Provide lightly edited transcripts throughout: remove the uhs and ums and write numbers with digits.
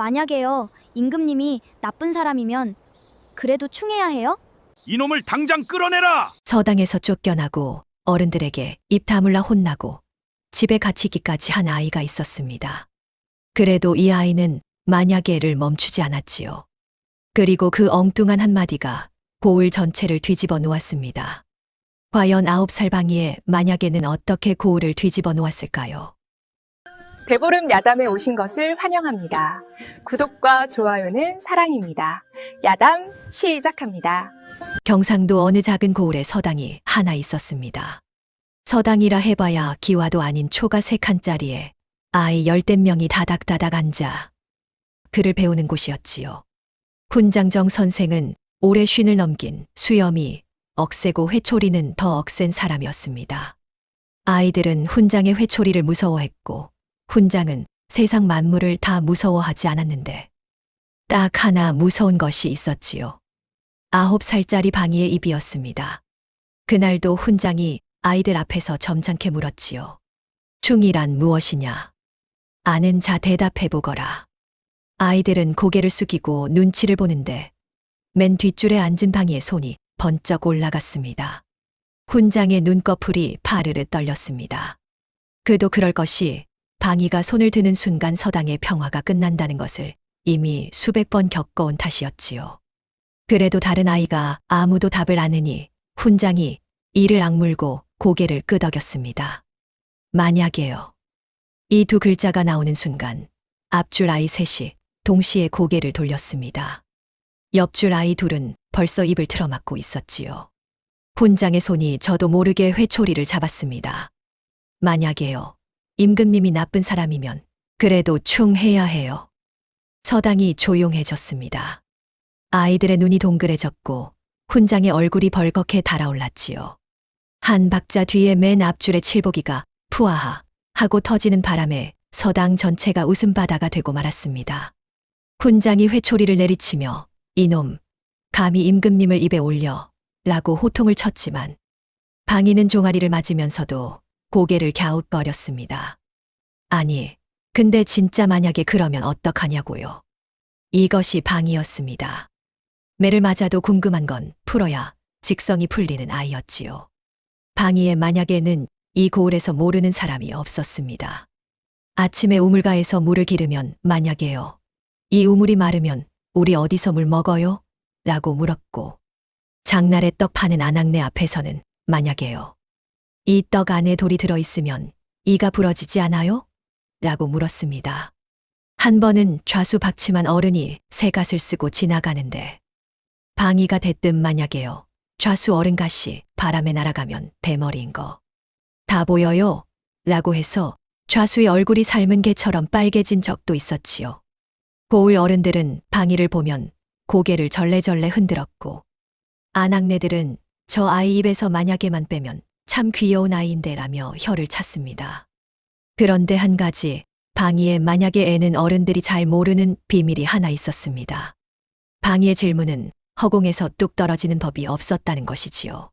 만약에요, 임금님이 나쁜 사람이면 그래도 충해야 해요? 이놈을 당장 끌어내라! 서당에서 쫓겨나고 어른들에게 입 다물라 혼나고 집에 갇히기까지 한 아이가 있었습니다. 그래도 이 아이는 만약의 애를 멈추지 않았지요. 그리고 그 엉뚱한 한마디가 고을 전체를 뒤집어 놓았습니다. 과연 9살 방이의 만약에는 어떻게 고을을 뒤집어 놓았을까요? 대보름 야담에 오신 것을 환영합니다. 구독과 좋아요는 사랑입니다. 야담 시작합니다. 경상도 어느 작은 고을에 서당이 하나 있었습니다. 서당이라 해봐야 기와도 아닌 초가 3칸짜리에 아이 10댓명이 다닥다닥 앉아 글을 배우는 곳이었지요. 훈장정 선생은 오래 쉰을 넘긴 수염이 억세고 회초리는 더 억센 사람이었습니다. 아이들은 훈장의 회초리를 무서워했고 훈장은 세상 만물을 다 무서워하지 않았는데 딱 하나 무서운 것이 있었지요. 9살짜리 방이의 입이었습니다. 그날도 훈장이 아이들 앞에서 점잖게 물었지요. 충이란 무엇이냐? 아는 자 대답해보거라. 아이들은 고개를 숙이고 눈치를 보는데 맨 뒷줄에 앉은 방이의 손이 번쩍 올라갔습니다. 훈장의 눈꺼풀이 파르르 떨렸습니다. 그도 그럴 것이 방이가 손을 드는 순간 서당의 평화가 끝난다는 것을 이미 수백 번 겪어온 탓이었지요. 그래도 다른 아이가 아무도 답을 안 하니 훈장이 이를 악물고 고개를 끄덕였습니다. 만약에요. 이 두 글자가 나오는 순간 앞줄 아이 셋이 동시에 고개를 돌렸습니다. 옆줄 아이 둘은 벌써 입을 틀어막고 있었지요. 훈장의 손이 저도 모르게 회초리를 잡았습니다. 만약에요. 임금님이 나쁜 사람이면 그래도 충해야 해요. 서당이 조용해졌습니다. 아이들의 눈이 동그래졌고 훈장의 얼굴이 벌겋게 달아올랐지요. 한 박자 뒤에 맨 앞줄의 칠보기가 푸아하 하고 터지는 바람에 서당 전체가 웃음바다가 되고 말았습니다. 훈장이 회초리를 내리치며 이놈, 감히 임금님을 입에 올려 라고 호통을 쳤지만 방이는 종아리를 맞으면서도 고개를 갸웃거렸습니다. 아니, 근데 진짜 만약에 그러면 어떡하냐고요. 이것이 방이었습니다. 매를 맞아도 궁금한 건 풀어야 직성이 풀리는 아이였지요. 방이의 만약에는 이 고을에서 모르는 사람이 없었습니다. 아침에 우물가에서 물을 기르면 만약에요. 이 우물이 마르면 우리 어디서 물 먹어요? 라고 물었고 장날에 떡 파는 아낙네 앞에서는 만약에요. 이 떡 안에 돌이 들어있으면 이가 부러지지 않아요? 라고 물었습니다. 한 번은 좌수박치만 어른이 새갓을 쓰고 지나가는데 방이가 대뜸 만약에요. 좌수 어른갓이 바람에 날아가면 대머리인 거. 다 보여요? 라고 해서 좌수의 얼굴이 삶은 개처럼 빨개진 적도 있었지요. 고을 어른들은 방이를 보면 고개를 절레절레 흔들었고 아낙네들은 저 아이 입에서 만약에만 빼면 참 귀여운 아이인데 라며 혀를 찼습니다. 그런데 한 가지 방이의 만약에 애는 어른들이 잘 모르는 비밀이 하나 있었습니다. 방이의 질문은 허공에서 뚝 떨어지는 법이 없었다는 것이지요.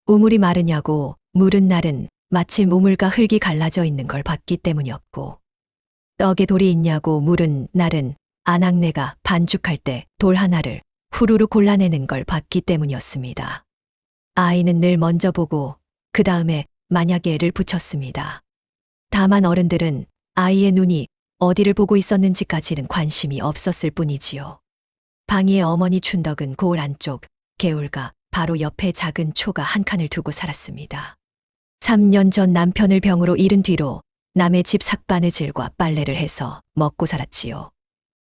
우물이 마르냐고 물은 날은 마침 우물과 흙이 갈라져 있는 걸 봤기 때문이었고 떡에 돌이 있냐고 물은 날은 아낙네가 반죽할 때 돌 하나를 후루룩 골라내는 걸 봤기 때문이었습니다. 아이는 늘 먼저 보고 그 다음에 만약에 애를 붙였습니다. 다만 어른들은 아이의 눈이 어디를 보고 있었는지까지는 관심이 없었을 뿐이지요. 방이의 어머니 춘덕은 고을 안쪽 개울가 바로 옆에 작은 초가 한 칸을 두고 살았습니다. 3년 전 남편을 병으로 잃은 뒤로 남의 집 삭바느질과 빨래를 해서 먹고 살았지요.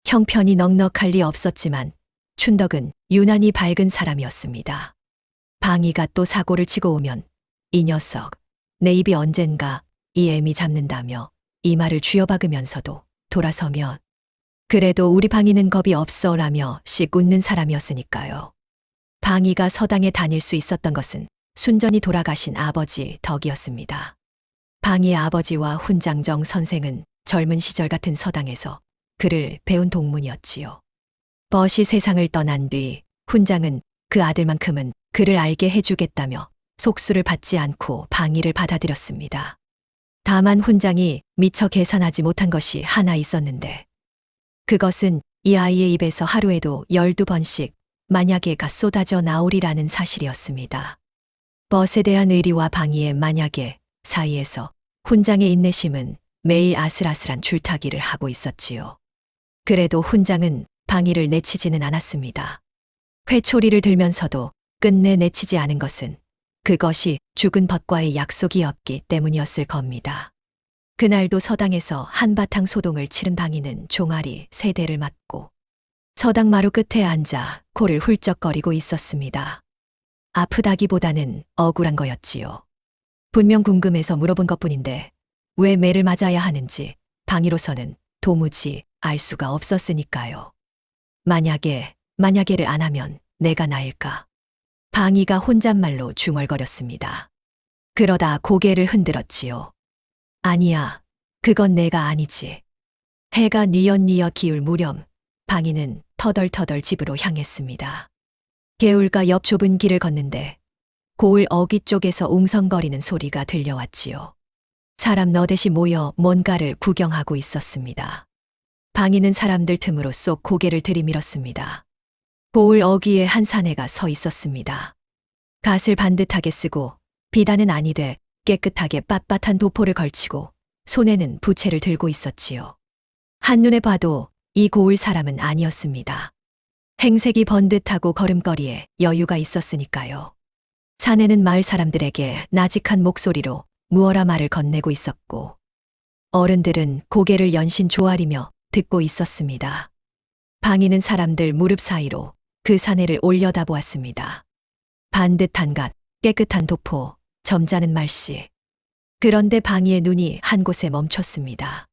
형편이 넉넉할 리 없었지만 춘덕은 유난히 밝은 사람이었습니다. 방이가 또 사고를 치고 오면 이 녀석, 내 입이 언젠가 이 애미 잡는다며 이마를 쥐어박으면서도 돌아서면 그래도 우리 방이는 겁이 없어 라며 씩 웃는 사람이었으니까요. 방이가 서당에 다닐 수 있었던 것은 순전히 돌아가신 아버지 덕이었습니다. 방이의 아버지와 훈장정 선생은 젊은 시절 같은 서당에서 그를 배운 동문이었지요. 벗이 세상을 떠난 뒤 훈장은 그 아들만큼은 그를 알게 해주겠다며 속수를 받지 않고 방이를 받아들였습니다. 다만 훈장이 미처 계산하지 못한 것이 하나 있었는데 그것은 이 아이의 입에서 하루에도 12번씩 만약에가 쏟아져 나오리라는 사실이었습니다. 벗에 대한 의리와 방위의 만약에 사이에서 훈장의 인내심은 매일 아슬아슬한 줄타기를 하고 있었지요. 그래도 훈장은 방위를 내치지는 않았습니다. 회초리를 들면서도 끝내 내치지 않은 것은 그것이 죽은 벗과의 약속이었기 때문이었을 겁니다. 그날도 서당에서 한바탕 소동을 치른 방위는 종아리 3대를 맞고 서당 마루 끝에 앉아 코를 훌쩍거리고 있었습니다. 아프다기보다는 억울한 거였지요. 분명 궁금해서 물어본 것뿐인데 왜 매를 맞아야 하는지 방위로서는 도무지 알 수가 없었으니까요. 만약에를 안 하면 내가 나일까? 방위가 혼잣말로 중얼거렸습니다. 그러다 고개를 흔들었지요. 아니야, 그건 내가 아니지. 해가 뉘엿뉘엿 기울 무렵 방위는 터덜터덜 집으로 향했습니다. 개울가 옆 좁은 길을 걷는데 고을 어귀 쪽에서 웅성거리는 소리가 들려왔지요. 사람 너댓이 모여 뭔가를 구경하고 있었습니다. 방위는 사람들 틈으로 쏙 고개를 들이밀었습니다. 고을 어귀에 한 사내가 서 있었습니다. 갓을 반듯하게 쓰고 비단은 아니되 깨끗하게 빳빳한 도포를 걸치고 손에는 부채를 들고 있었지요. 한눈에 봐도 이 고을 사람은 아니었습니다. 행색이 번듯하고 걸음걸이에 여유가 있었으니까요. 사내는 마을 사람들에게 나직한 목소리로 무어라 말을 건네고 있었고 어른들은 고개를 연신 조아리며 듣고 있었습니다. 방위는 사람들 무릎 사이로 그 사내를 올려다보았습니다. 반듯한 갓, 깨끗한 도포, 점잖은 말씨. 그런데 방위의 눈이 한 곳에 멈췄습니다.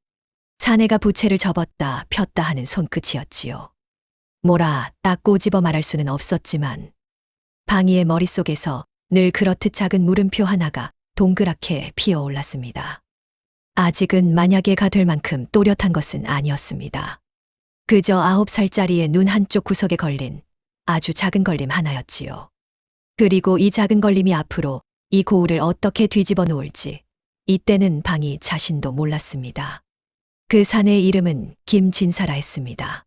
사내가 부채를 접었다 폈다 하는 손끝이었지요. 뭐라 딱 꼬집어 말할 수는 없었지만 방위의 머릿속에서 늘 그렇듯 작은 물음표 하나가 동그랗게 피어올랐습니다. 아직은 만약에가 될 만큼 또렷한 것은 아니었습니다. 그저 9살짜리의 눈 한쪽 구석에 걸린 아주 작은 걸림 하나였지요. 그리고 이 작은 걸림이 앞으로 이 고을을 어떻게 뒤집어 놓을지 이때는 방위 자신도 몰랐습니다. 그 사내의 이름은 김진사라 했습니다.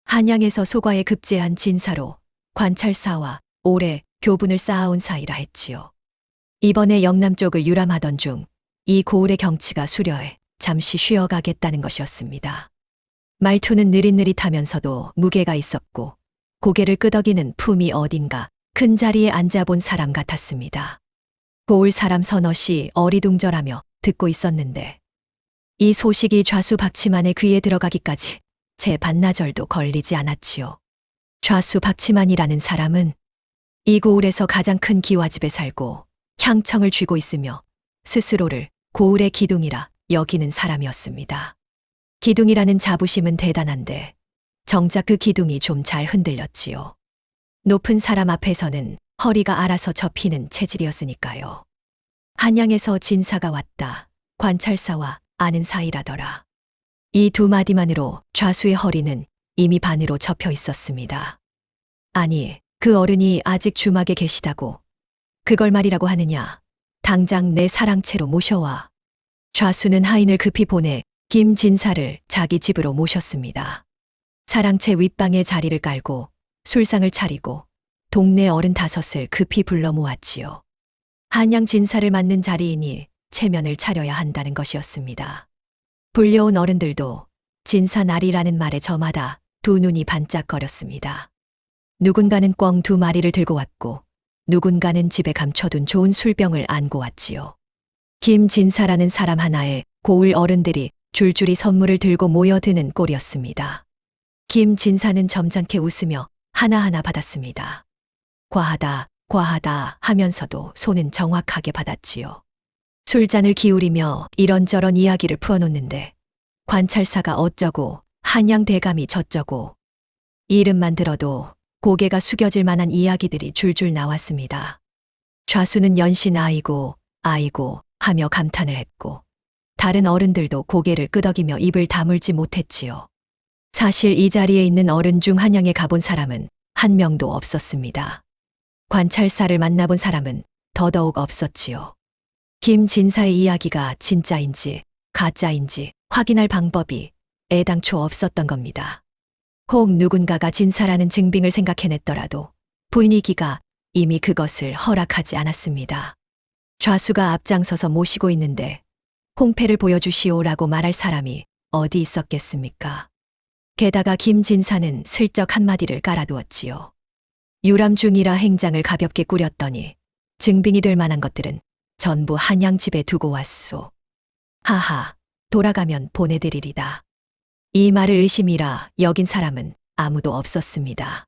한양에서 소과에 급제한 진사로 관찰사와 오래 교분을 쌓아온 사이라 했지요. 이번에 영남 쪽을 유람하던 중 이 고을의 경치가 수려해 잠시 쉬어가겠다는 것이었습니다. 말투는 느릿느릿하면서도 무게가 있었고 고개를 끄덕이는 품이 어딘가 큰 자리에 앉아본 사람 같았습니다. 고을 사람 서너시 어리둥절하며 듣고 있었는데 이 소식이 좌수박치만의 귀에 들어가기까지 제 반나절도 걸리지 않았지요. 좌수박치만이라는 사람은 이 고을에서 가장 큰 기와집에 살고 향청을 쥐고 있으며 스스로를 고을의 기둥이라 여기는 사람이었습니다. 기둥이라는 자부심은 대단한데 정작 그 기둥이 좀 잘 흔들렸지요. 높은 사람 앞에서는 허리가 알아서 접히는 체질이었으니까요. 한양에서 진사가 왔다. 관찰사와 아는 사이라더라. 이 두 마디만으로 좌수의 허리는 이미 반으로 접혀 있었습니다. 아니, 그 어른이 아직 주막에 계시다고 그걸 말이라고 하느냐. 당장 내 사랑채로 모셔와. 좌수는 하인을 급히 보내 김진사를 자기 집으로 모셨습니다. 사랑채 윗방에 자리를 깔고 술상을 차리고 동네 어른 5을 급히 불러 모았지요. 한양 진사를 맞는 자리이니 체면을 차려야 한다는 것이었습니다. 불려온 어른들도 진사날이라는 말에 저마다 두 눈이 반짝거렸습니다. 누군가는 꿩 2마리를 들고 왔고 누군가는 집에 감춰둔 좋은 술병을 안고 왔지요. 김진사라는 사람 하나에 고을 어른들이 줄줄이 선물을 들고 모여드는 꼴이었습니다. 김진사는 점잖게 웃으며 하나하나 받았습니다. 과하다, 과하다 하면서도 손은 정확하게 받았지요. 술잔을 기울이며 이런저런 이야기를 풀어놓는데 관찰사가 어쩌고 한양 대감이 저쩌고 이름만 들어도 고개가 숙여질 만한 이야기들이 줄줄 나왔습니다. 좌수는 연신 아이고 하며 감탄을 했고 다른 어른들도 고개를 끄덕이며 입을 다물지 못했지요. 사실 이 자리에 있는 어른 중 한양에 가본 사람은 한 명도 없었습니다. 관찰사를 만나본 사람은 더더욱 없었지요. 김진사의 이야기가 진짜인지 가짜인지 확인할 방법이 애당초 없었던 겁니다. 혹 누군가가 진사라는 증빙을 생각해냈더라도 분위기가 이미 그것을 허락하지 않았습니다. 좌수가 앞장서서 모시고 있는데 홍패를 보여주시오라고 말할 사람이 어디 있었겠습니까? 게다가 김진사는 슬쩍 한마디를 깔아두었지요. 유람 중이라 행장을 가볍게 꾸렸더니 증빙이 될 만한 것들은 전부 한양 집에 두고 왔소. 하하, 돌아가면 보내드리리다. 이 말을 의심이라 여긴 사람은 아무도 없었습니다.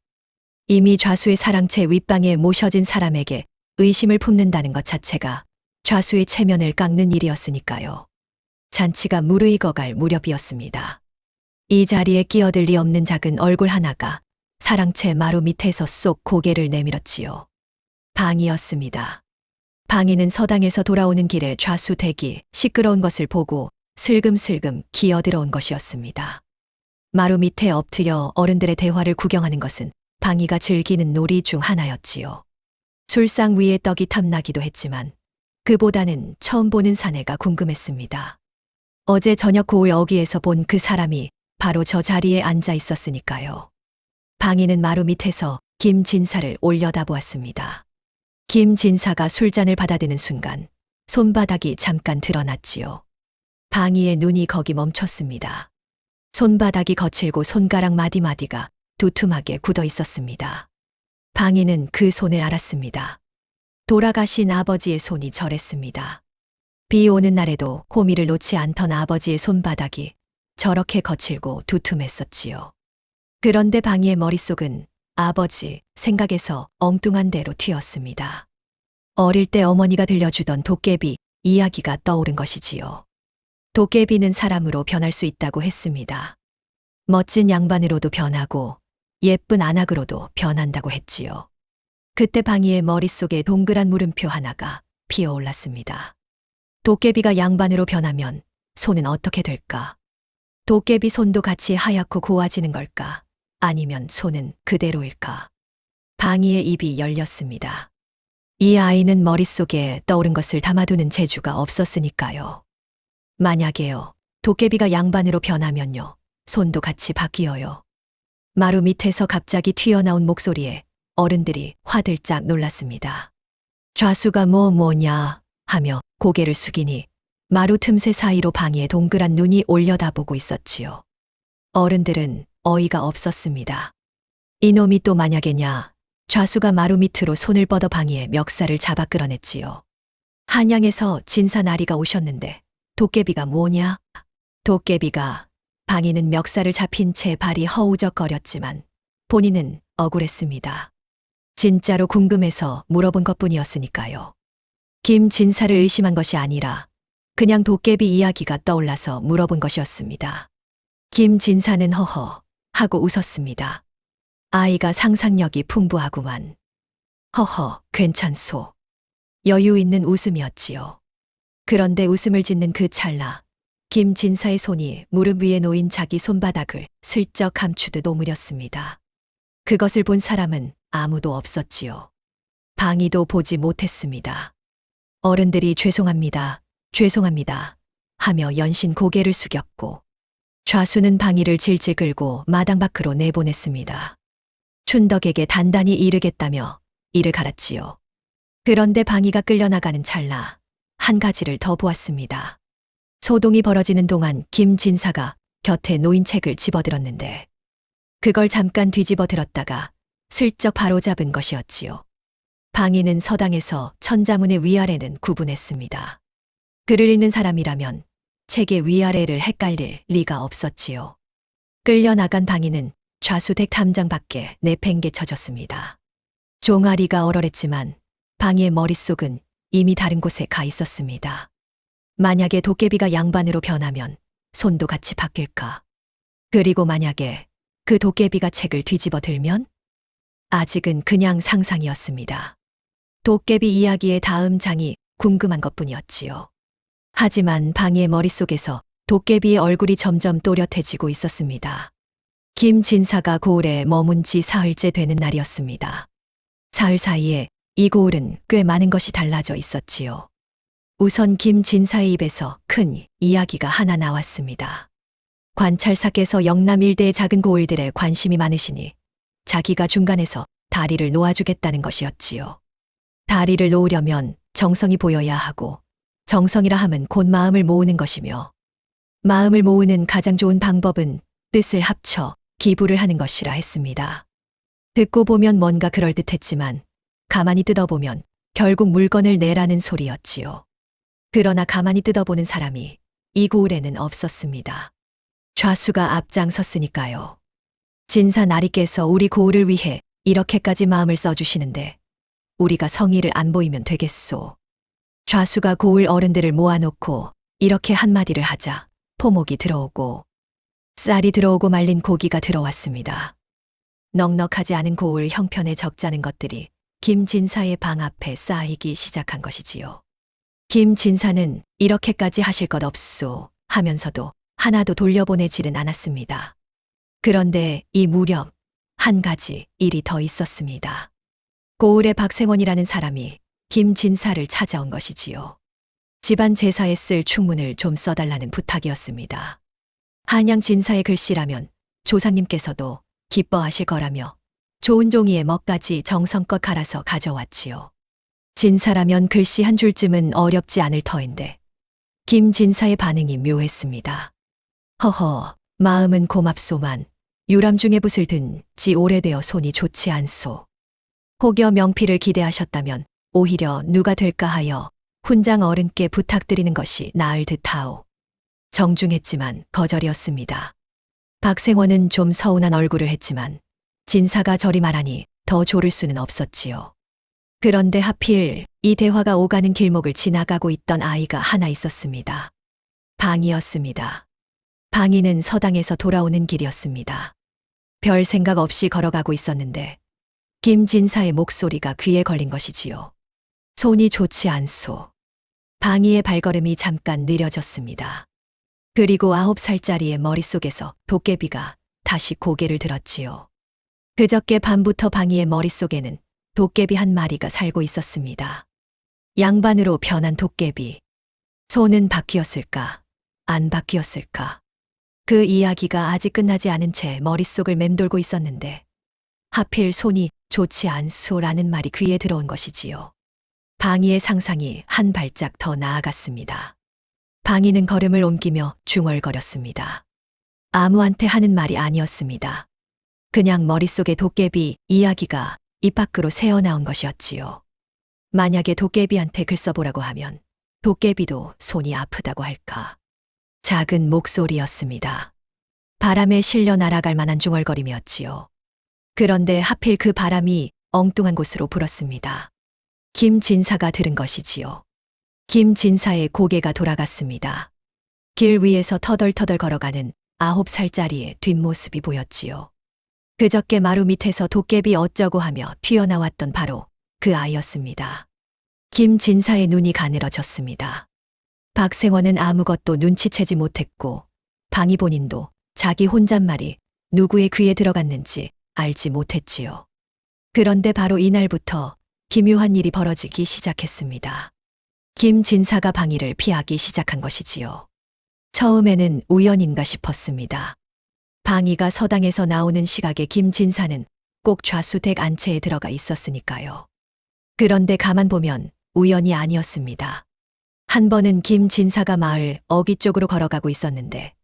이미 좌수의 사랑채 윗방에 모셔진 사람에게 의심을 품는다는 것 자체가 좌수의 체면을 깎는 일이었으니까요. 잔치가 무르익어갈 무렵이었습니다. 이 자리에 끼어들 리 없는 작은 얼굴 하나가 사랑채 마루 밑에서 쏙 고개를 내밀었지요. 방이었습니다. 방이는 서당에서 돌아오는 길에 좌수 댁이 시끄러운 것을 보고 슬금슬금 기어들어온 것이었습니다. 마루 밑에 엎드려 어른들의 대화를 구경하는 것은 방이가 즐기는 놀이 중 하나였지요. 술상 위에 떡이 탐나기도 했지만 그보다는 처음 보는 사내가 궁금했습니다. 어제 저녁 고을 어귀에서 본 그 사람이 바로 저 자리에 앉아 있었으니까요. 방이는 마루 밑에서 김진사를 올려다보았습니다. 김진사가 술잔을 받아드는 순간 손바닥이 잠깐 드러났지요. 방이의 눈이 거기 멈췄습니다. 손바닥이 거칠고 손가락 마디마디가 두툼하게 굳어 있었습니다. 방이는 그 손을 알았습니다. 돌아가신 아버지의 손이 저랬습니다. 비 오는 날에도 호미를 놓지 않던 아버지의 손바닥이 저렇게 거칠고 두툼했었지요. 그런데 방이의 머릿속은 아버지 생각에서 엉뚱한 대로 튀었습니다. 어릴 때 어머니가 들려주던 도깨비 이야기가 떠오른 것이지요. 도깨비는 사람으로 변할 수 있다고 했습니다. 멋진 양반으로도 변하고 예쁜 안악으로도 변한다고 했지요. 그때 방이의 머릿속에 동그란 물음표 하나가 피어올랐습니다. 도깨비가 양반으로 변하면 손은 어떻게 될까? 도깨비 손도 같이 하얗고 고와지는 걸까? 아니면 손은 그대로일까? 방이의 입이 열렸습니다. 이 아이는 머릿속에 떠오른 것을 담아두는 재주가 없었으니까요. 만약에요, 도깨비가 양반으로 변하면요, 손도 같이 바뀌어요. 마루 밑에서 갑자기 튀어나온 목소리에 어른들이 화들짝 놀랐습니다. 좌수가 뭐냐 하며 고개를 숙이니 마루 틈새 사이로 방이의 동그란 눈이 올려다보고 있었지요. 어른들은 어이가 없었습니다. 이놈이 또 만약에냐. 좌수가 마루 밑으로 손을 뻗어 방이의 멱살을 잡아 끌어냈지요. 한양에서 진사나리가 오셨는데 도깨비가 뭐냐? 도깨비가. 방이는 멱살을 잡힌 채 발이 허우적거렸지만 본인은 억울했습니다. 진짜로 궁금해서 물어본 것뿐이었으니까요. 김진사를 의심한 것이 아니라 그냥 도깨비 이야기가 떠올라서 물어본 것이었습니다. 김진사는 허허 하고 웃었습니다. 아이가 상상력이 풍부하구만. 허허, 괜찮소. 여유 있는 웃음이었지요. 그런데 웃음을 짓는 그 찰나 김진사의 손이 무릎 위에 놓인 자기 손바닥을 슬쩍 감추듯 오므렸습니다. 그것을 본 사람은 아무도 없었지요. 방이도 보지 못했습니다. 어른들이 죄송합니다. 죄송합니다. 하며 연신 고개를 숙였고 좌수는 방이를 질질 끌고 마당 밖으로 내보냈습니다. 춘덕에게 단단히 이르겠다며 이를 갈았지요. 그런데 방이가 끌려나가는 찰나 한 가지를 더 보았습니다. 소동이 벌어지는 동안 김진사가 곁에 놓인 책을 집어들었는데 그걸 잠깐 뒤집어 들었다가 슬쩍 바로잡은 것이었지요. 방이는 서당에서 천자문의 위아래는 구분했습니다. 글을 읽는 사람이라면 책의 위아래를 헷갈릴 리가 없었지요. 끌려나간 방이는 좌수댁 담장 밖에 내팽개쳐졌습니다. 종아리가 얼얼했지만 방이의 머릿속은 이미 다른 곳에 가 있었습니다. 만약에 도깨비가 양반으로 변하면 손도 같이 바뀔까? 그리고 만약에 그 도깨비가 책을 뒤집어 들면? 아직은 그냥 상상이었습니다. 도깨비 이야기의 다음 장이 궁금한 것뿐이었지요. 하지만 방이의 머릿속에서 도깨비의 얼굴이 점점 또렷해지고 있었습니다. 김진사가 고을에 머문 지 사흘째 되는 날이었습니다. 사흘 사이에 이 고을은 꽤 많은 것이 달라져 있었지요. 우선 김진사의 입에서 큰 이야기가 하나 나왔습니다. 관찰사께서 영남 일대의 작은 고을들에 관심이 많으시니 자기가 중간에서 다리를 놓아주겠다는 것이었지요. 다리를 놓으려면 정성이 보여야 하고 정성이라 함은 곧 마음을 모으는 것이며 마음을 모으는 가장 좋은 방법은 뜻을 합쳐 기부를 하는 것이라 했습니다. 듣고 보면 뭔가 그럴듯했지만 가만히 뜯어보면 결국 물건을 내라는 소리였지요. 그러나 가만히 뜯어보는 사람이 이 고을에는 없었습니다. 좌수가 앞장섰으니까요. 진사 나리께서 우리 고을을 위해 이렇게까지 마음을 써주시는데 우리가 성의를 안 보이면 되겠소. 좌수가 고을 어른들을 모아놓고 이렇게 한마디를 하자 포목이 들어오고 쌀이 들어오고 말린 고기가 들어왔습니다. 넉넉하지 않은 고을 형편에 적잖은 것들이 김진사의 방 앞에 쌓이기 시작한 것이지요. 김진사는 이렇게까지 하실 것 없소 하면서도 하나도 돌려보내지는 않았습니다. 그런데 이 무렵 한 가지 일이 더 있었습니다. 고을의 박생원이라는 사람이 김진사를 찾아온 것이지요. 집안 제사에 쓸 충문을 좀 써달라는 부탁이었습니다. 한양 진사의 글씨라면 조상님께서도 기뻐하실 거라며 좋은 종이에 먹까지 정성껏 갈아서 가져왔지요. 진사라면 글씨 한 줄쯤은 어렵지 않을 터인데 김진사의 반응이 묘했습니다. 허허, 마음은 고맙소만 유람 중에 붓을 든 지 오래되어 손이 좋지 않소. 혹여 명필을 기대하셨다면 오히려 누가 될까 하여 훈장 어른께 부탁드리는 것이 나을 듯하오. 정중했지만 거절이었습니다. 박생원은 좀 서운한 얼굴을 했지만 진사가 저리 말하니 더 조를 수는 없었지요. 그런데 하필 이 대화가 오가는 길목을 지나가고 있던 아이가 하나 있었습니다. 방이었습니다. 방이는 서당에서 돌아오는 길이었습니다. 별 생각 없이 걸어가고 있었는데 김진사의 목소리가 귀에 걸린 것이지요. 손이 좋지 않소. 방이의 발걸음이 잠깐 느려졌습니다. 그리고 9살짜리의 머릿속에서 도깨비가 다시 고개를 들었지요. 그저께 밤부터 방이의 머릿속에는 도깨비 한 마리가 살고 있었습니다. 양반으로 변한 도깨비. 손은 바뀌었을까? 안 바뀌었을까? 그 이야기가 아직 끝나지 않은 채 머릿속을 맴돌고 있었는데 하필 손이 좋지 않소라는 말이 귀에 들어온 것이지요. 방이의 상상이 한 발짝 더 나아갔습니다. 방이는 걸음을 옮기며 중얼거렸습니다. 아무한테 하는 말이 아니었습니다. 그냥 머릿속의 도깨비 이야기가 입 밖으로 새어나온 것이었지요. 만약에 도깨비한테 글 써보라고 하면 도깨비도 손이 아프다고 할까. 작은 목소리였습니다. 바람에 실려 날아갈 만한 중얼거림이었지요. 그런데 하필 그 바람이 엉뚱한 곳으로 불었습니다. 김진사가 들은 것이지요. 김진사의 고개가 돌아갔습니다. 길 위에서 터덜터덜 걸어가는 9살짜리의 뒷모습이 보였지요. 그저께 마루 밑에서 도깨비 어쩌고 하며 튀어나왔던 바로 그 아이였습니다. 김진사의 눈이 가늘어졌습니다. 박생원은 아무것도 눈치채지 못했고 방이 본인도 자기 혼잣말이 누구의 귀에 들어갔는지 알지 못했지요. 그런데 바로 이날부터 기묘한 일이 벌어지기 시작했습니다. 김진사가 방이를 피하기 시작한 것이지요. 처음에는 우연인가 싶었습니다. 방이가 서당에서 나오는 시각에 김진사는 꼭 좌수댁 안채에 들어가 있었으니까요. 그런데 가만 보면 우연이 아니었습니다. 한 번은 김진사가 마을 어귀 쪽으로 걸어가고 있었는데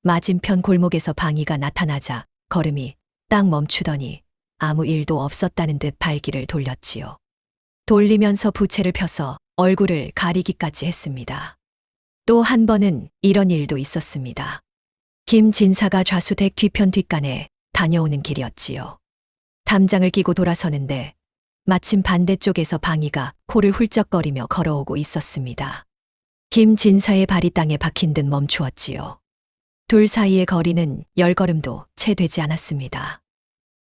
맞은편 골목에서 방이가 나타나자 걸음이 딱 멈추더니 아무 일도 없었다는 듯 발길을 돌렸지요. 돌리면서 부채를 펴서 얼굴을 가리기까지 했습니다. 또 한 번은 이런 일도 있었습니다. 김진사가 좌수댁 뒤편 뒷간에 다녀오는 길이었지요. 담장을 끼고 돌아서는데 마침 반대쪽에서 방이가 코를 훌쩍거리며 걸어오고 있었습니다. 김진사의 발이 땅에 박힌 듯 멈추었지요. 둘 사이의 거리는 10걸음도 채 되지 않았습니다.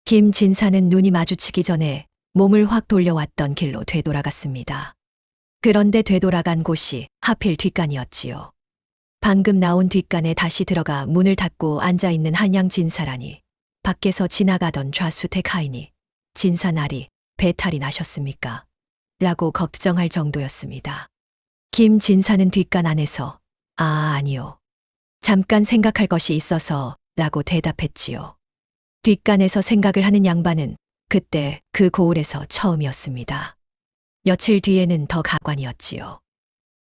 김진사는 눈이 마주치기 전에 몸을 확 돌려왔던 길로 되돌아갔습니다. 그런데 되돌아간 곳이 하필 뒷간이었지요. 방금 나온 뒷간에 다시 들어가 문을 닫고 앉아있는 한양 진사라니 밖에서 지나가던 좌수택 하인이 진사날이 배탈이 나셨습니까? 라고 걱정할 정도였습니다. 김진사는 뒷간 안에서 아니요. 잠깐 생각할 것이 있어서 라고 대답했지요. 뒷간에서 생각을 하는 양반은 그때 그 고을에서 처음이었습니다. 며칠 뒤에는 더 가관이었지요.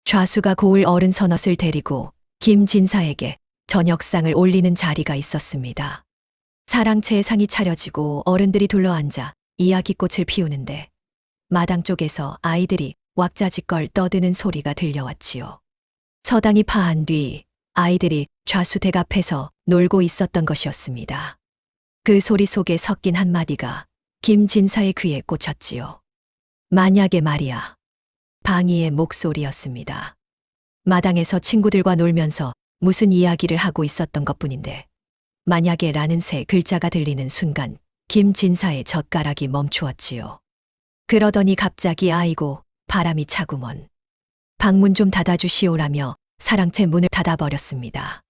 좌수가 고을 어른 서넛을 데리고 김진사에게 저녁상을 올리는 자리가 있었습니다. 사랑채의 상이 차려지고 어른들이 둘러앉아 이야기꽃을 피우는데 마당 쪽에서 아이들이 왁자지껄 떠드는 소리가 들려왔지요. 서당이 파한 뒤 아이들이 좌수 댁 앞에서 놀고 있었던 것이었습니다. 그 소리 속에 섞인 한마디가 김진사의 귀에 꽂혔지요. 만약에 말이야. 방이의 목소리였습니다. 마당에서 친구들과 놀면서 무슨 이야기를 하고 있었던 것뿐인데 만약에 라는 세 글자가 들리는 순간 김진사의 젓가락이 멈추었지요. 그러더니 갑자기 아이고 바람이 차구먼. 방문 좀 닫아주시오라며 사랑채 문을 닫아버렸습니다.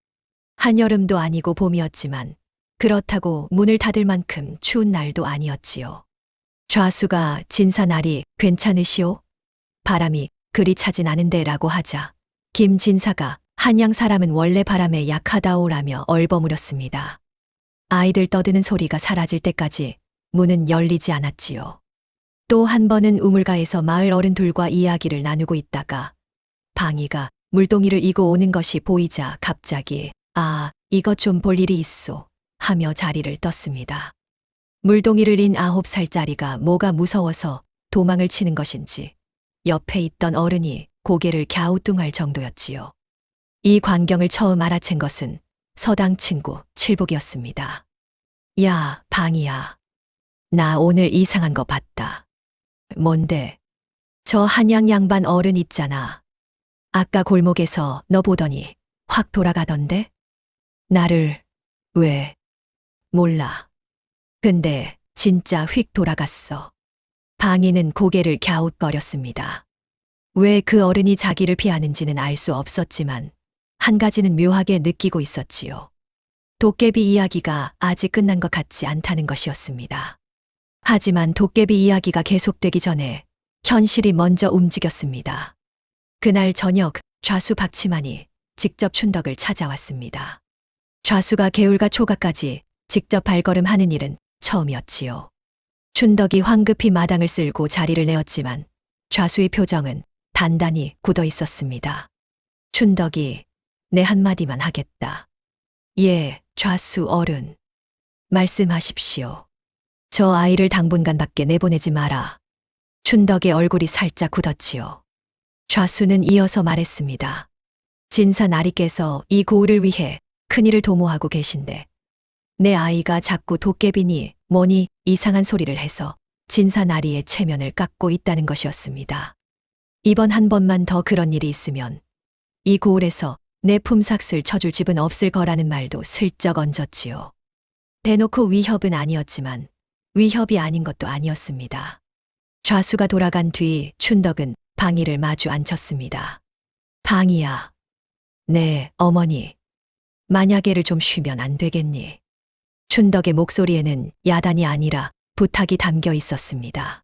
한여름도 아니고 봄이었지만 그렇다고 문을 닫을 만큼 추운 날도 아니었지요. 좌수가 진사 날이 괜찮으시오? 바람이 그리 차진 않은데 라고 하자 김진사가 한양 사람은 원래 바람에 약하다오라며 얼버무렸습니다. 아이들 떠드는 소리가 사라질 때까지 문은 열리지 않았지요. 또 한 번은 우물가에서 마을 어른들과 이야기를 나누고 있다가 방이가 물동이를 이고 오는 것이 보이자 갑자기 아, 이것 좀 볼 일이 있소 하며 자리를 떴습니다. 물동이를 인 9살짜리가 뭐가 무서워서 도망을 치는 것인지 옆에 있던 어른이 고개를 갸우뚱할 정도였지요. 이 광경을 처음 알아챈 것은 서당 친구 칠복이었습니다. 야, 방이야. 나 오늘 이상한 거 봤다. 뭔데? 저 한양 양반 어른 있잖아. 아까 골목에서 너 보더니 확 돌아가던데? 나를 왜? 몰라. 근데 진짜 휙 돌아갔어. 방이는 고개를 갸웃거렸습니다. 왜 그 어른이 자기를 피하는지는 알 수 없었지만 한 가지는 묘하게 느끼고 있었지요. 도깨비 이야기가 아직 끝난 것 같지 않다는 것이었습니다. 하지만 도깨비 이야기가 계속되기 전에 현실이 먼저 움직였습니다. 그날 저녁 좌수 박치만이 직접 춘덕을 찾아왔습니다. 좌수가 개울과 초가까지 직접 발걸음하는 일은 처음이었지요. 춘덕이 황급히 마당을 쓸고 자리를 내었지만 좌수의 표정은 단단히 굳어 있었습니다. 춘덕이 내 한마디만 하겠다. 예, 좌수 어른. 말씀하십시오. 저 아이를 당분간밖에 내보내지 마라. 춘덕의 얼굴이 살짝 굳었지요. 좌수는 이어서 말했습니다. 진사 나리께서 이 고을을 위해 큰일을 도모하고 계신데 내 아이가 자꾸 도깨비니 뭐니 이상한 소리를 해서 진사 나리의 체면을 깎고 있다는 것이었습니다. 이번 한 번만 더 그런 일이 있으면 이 고을에서 내 품삯을 쳐줄 집은 없을 거라는 말도 슬쩍 얹었지요. 대놓고 위협은 아니었지만 위협이 아닌 것도 아니었습니다. 좌수가 돌아간 뒤 춘덕은 방이를 마주 앉혔습니다. 방이야. 네, 어머니. 만약에를 좀 쉬면 안 되겠니? 춘덕의 목소리에는 야단이 아니라 부탁이 담겨 있었습니다.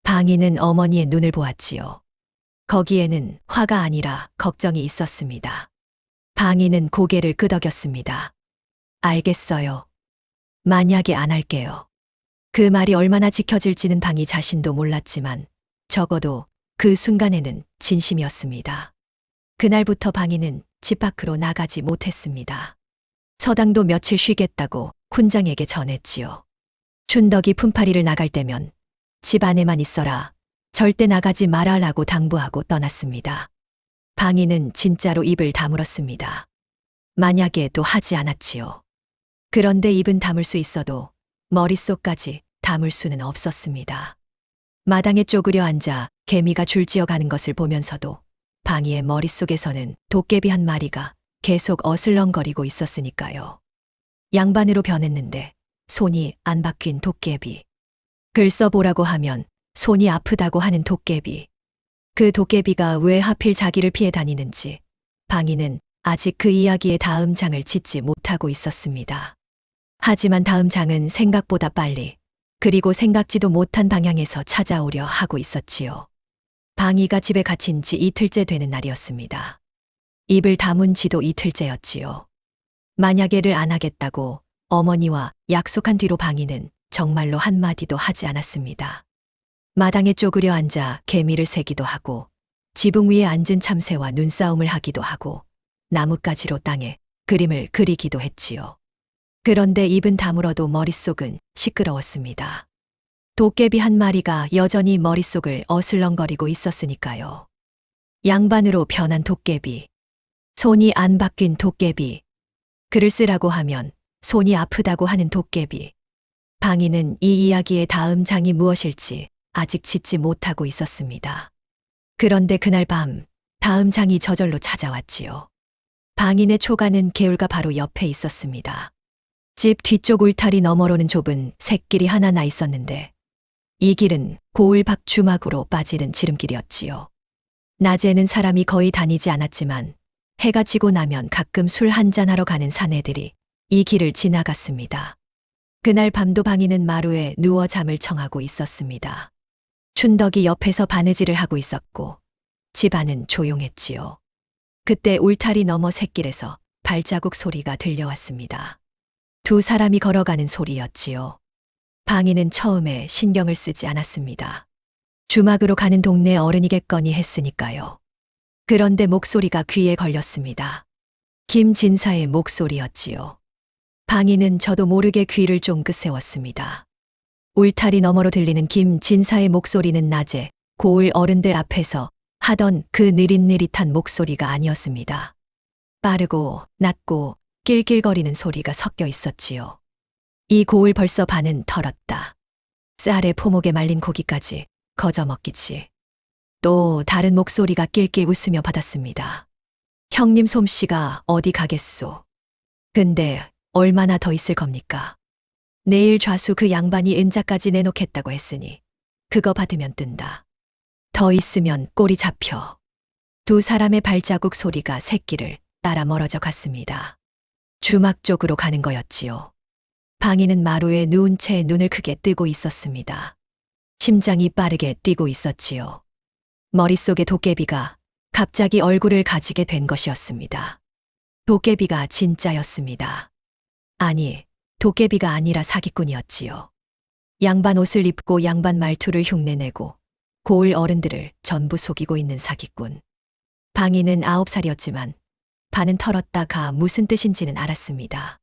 방이는 어머니의 눈을 보았지요. 거기에는 화가 아니라 걱정이 있었습니다. 방이는 고개를 끄덕였습니다. 알겠어요. 만약에 안 할게요. 그 말이 얼마나 지켜질지는 방이 자신도 몰랐지만 적어도 그 순간에는 진심이었습니다. 그날부터 방이는 집 밖으로 나가지 못했습니다. 서당도 며칠 쉬겠다고 훈장에게 전했지요. 춘덕이 품팔이를 나갈 때면 집 안에만 있어라. 절대 나가지 말아라고 당부하고 떠났습니다. 방이는 진짜로 입을 다물었습니다. 만약에도 하지 않았지요. 그런데 입은 다물 수 있어도 머릿속까지 담을 수는 없었습니다. 마당에 쪼그려 앉아 개미가 줄지어 가는 것을 보면서도 방이의 머릿속에서는 도깨비 한 마리가 계속 어슬렁거리고 있었으니까요. 양반으로 변했는데 손이 안 바뀐 도깨비. 글 써보라고 하면 손이 아프다고 하는 도깨비. 그 도깨비가 왜 하필 자기를 피해 다니는지 방이는 아직 그 이야기의 다음 장을 짓지 못하고 있었습니다. 하지만 다음 장은 생각보다 빨리 그리고 생각지도 못한 방향에서 찾아오려 하고 있었지요. 방이가 집에 갇힌 지 이틀째 되는 날이었습니다. 입을 다문 지도 이틀째였지요. 만약에를 안 하겠다고 어머니와 약속한 뒤로 방이는 정말로 한마디도 하지 않았습니다. 마당에 쪼그려 앉아 개미를 세기도 하고 지붕 위에 앉은 참새와 눈싸움을 하기도 하고 나뭇가지로 땅에 그림을 그리기도 했지요. 그런데 입은 다물어도 머릿속은 시끄러웠습니다. 도깨비 한 마리가 여전히 머릿속을 어슬렁거리고 있었으니까요. 양반으로 변한 도깨비. 손이 안 바뀐 도깨비. 글을 쓰라고 하면 손이 아프다고 하는 도깨비. 방이는 이 이야기의 다음 장이 무엇일지 아직 짓지 못하고 있었습니다. 그런데 그날 밤 다음 장이 저절로 찾아왔지요. 방인의 초가는 개울가 바로 옆에 있었습니다. 집 뒤쪽 울타리 너머로는 좁은 샛길이 하나 나 있었는데 이 길은 고을 밖 주막으로 빠지는 지름길이었지요. 낮에는 사람이 거의 다니지 않았지만 해가 지고 나면 가끔 술 한잔하러 가는 사내들이 이 길을 지나갔습니다. 그날 밤도 방이는 마루에 누워 잠을 청하고 있었습니다. 춘덕이 옆에서 바느질을 하고 있었고 집안은 조용했지요. 그때 울타리 너머 샛길에서 발자국 소리가 들려왔습니다. 두 사람이 걸어가는 소리였지요. 방이는 처음에 신경을 쓰지 않았습니다. 주막으로 가는 동네 어른이겠거니 했으니까요. 그런데 목소리가 귀에 걸렸습니다. 김진사의 목소리였지요. 방이는 저도 모르게 귀를 쫑긋 세웠습니다. 울타리 너머로 들리는 김진사의 목소리는 낮에 고을 어른들 앞에서 하던 그 느릿느릿한 목소리가 아니었습니다. 빠르고 낮고 낄낄거리는 소리가 섞여 있었지요. 이 고을 벌써 반은 털었다. 쌀에 포목에 말린 고기까지 거저 먹기지. 또 다른 목소리가 낄낄 웃으며 받았습니다. 형님 솜씨가 어디 가겠소. 근데 얼마나 더 있을 겁니까? 내일 좌수 그 양반이 은자까지 내놓겠다고 했으니 그거 받으면 뜬다. 더 있으면 꼬리 잡혀. 두 사람의 발자국 소리가 새길을 따라 멀어져 갔습니다. 주막 쪽으로 가는 거였지요. 방이는 마루에 누운 채 눈을 크게 뜨고 있었습니다. 심장이 빠르게 뛰고 있었지요. 머릿속에 도깨비가 갑자기 얼굴을 가지게 된 것이었습니다. 도깨비가 진짜였습니다. 아니, 도깨비가 아니라 사기꾼이었지요. 양반 옷을 입고 양반 말투를 흉내내고 고을 어른들을 전부 속이고 있는 사기꾼. 방이는 9살이었지만 반은 털었다가 무슨 뜻인지는 알았습니다.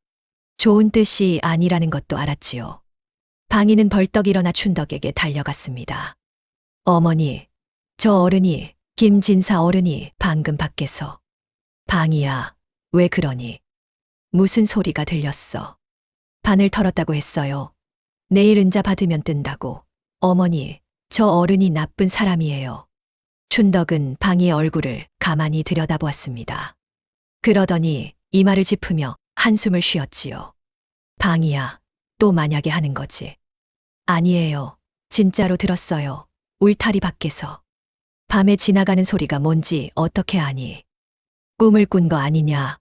좋은 뜻이 아니라는 것도 알았지요. 방이는 벌떡 일어나 춘덕에게 달려갔습니다. 어머니, 저 어른이, 김진사 어른이 방금 밖에서. 방이야, 왜 그러니? 무슨 소리가 들렸어? 반을 털었다고 했어요. 내일 은자 받으면 뜬다고. 어머니, 저 어른이 나쁜 사람이에요. 춘덕은 방이의 얼굴을 가만히 들여다보았습니다. 그러더니 이마를 짚으며 한숨을 쉬었지요. 방이야, 또 만약에 하는 거지. 아니에요. 진짜로 들었어요. 울타리 밖에서. 밤에 지나가는 소리가 뭔지 어떻게 아니? 꿈을 꾼 거 아니냐?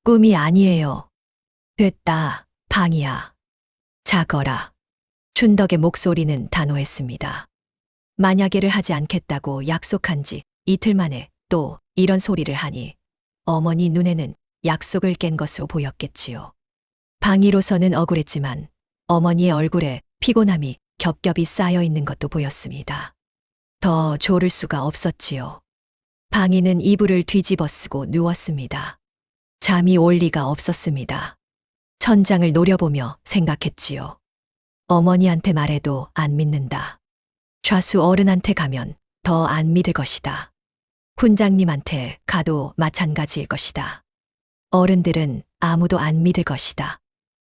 꿈이 아니에요. 됐다, 방이야. 자거라. 춘덕의 목소리는 단호했습니다. 만약에를 하지 않겠다고 약속한 지 이틀 만에 또 이런 소리를 하니 어머니 눈에는 약속을 깬 것으로 보였겠지요. 방이로서는 억울했지만 어머니의 얼굴에 피곤함이 겹겹이 쌓여 있는 것도 보였습니다. 더 조를 수가 없었지요. 방이는 이불을 뒤집어 쓰고 누웠습니다. 잠이 올 리가 없었습니다. 천장을 노려보며 생각했지요. 어머니한테 말해도 안 믿는다. 좌수 어른한테 가면 더 안 믿을 것이다. 훈장님한테 가도 마찬가지일 것이다. 어른들은 아무도 안 믿을 것이다.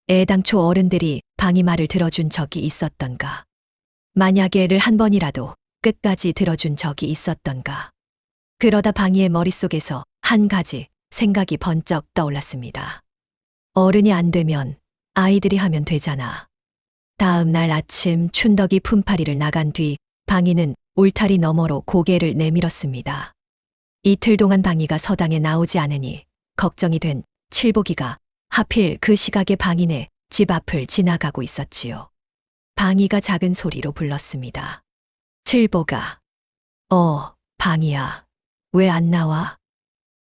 애당초 어른들이 방이 말을 들어준 적이 있었던가. 만약에를 한 번이라도 끝까지 들어준 적이 있었던가. 그러다 방이의 머릿속에서 한 가지 생각이 번쩍 떠올랐습니다. 어른이 안 되면 아이들이 하면 되잖아. 다음 날 아침 춘덕이 품팔이를 나간 뒤 방이는 울타리 너머로 고개를 내밀었습니다. 이틀 동안 방이가 서당에 나오지 않으니 걱정이 된 칠복이가 하필 그 시각에 방인의 집 앞을 지나가고 있었지요. 방이가 작은 소리로 불렀습니다. 칠복아. 방이야. 왜 안 나와?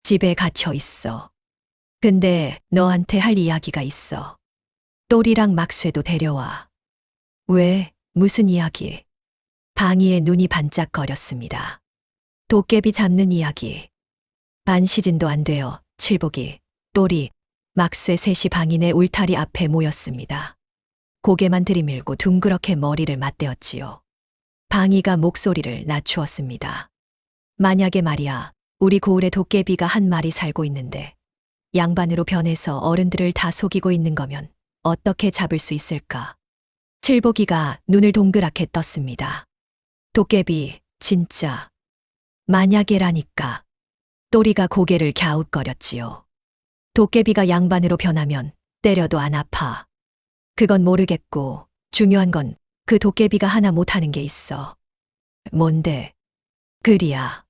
집에 갇혀 있어. 근데 너한테 할 이야기가 있어. 또리랑 막쇠도 데려와. 왜? 무슨 이야기? 방이의 눈이 반짝거렸습니다. 도깨비 잡는 이야기. 반 시즌도 안 돼요. 칠복이, 또리, 막쇠 셋이 방인의 울타리 앞에 모였습니다. 고개만 들이밀고 둥그렇게 머리를 맞대었지요. 방이가 목소리를 낮추었습니다. 만약에 말이야, 우리 고을에 도깨비가 한 마리 살고 있는데 양반으로 변해서 어른들을 다 속이고 있는 거면 어떻게 잡을 수 있을까? 칠복이가 눈을 동그랗게 떴습니다. 도깨비, 진짜. 만약에라니까. 또리가 고개를 갸웃거렸지요. 도깨비가 양반으로 변하면 때려도 안 아파. 그건 모르겠고 중요한 건 그 도깨비가 하나 못하는 게 있어. 뭔데? 글이야.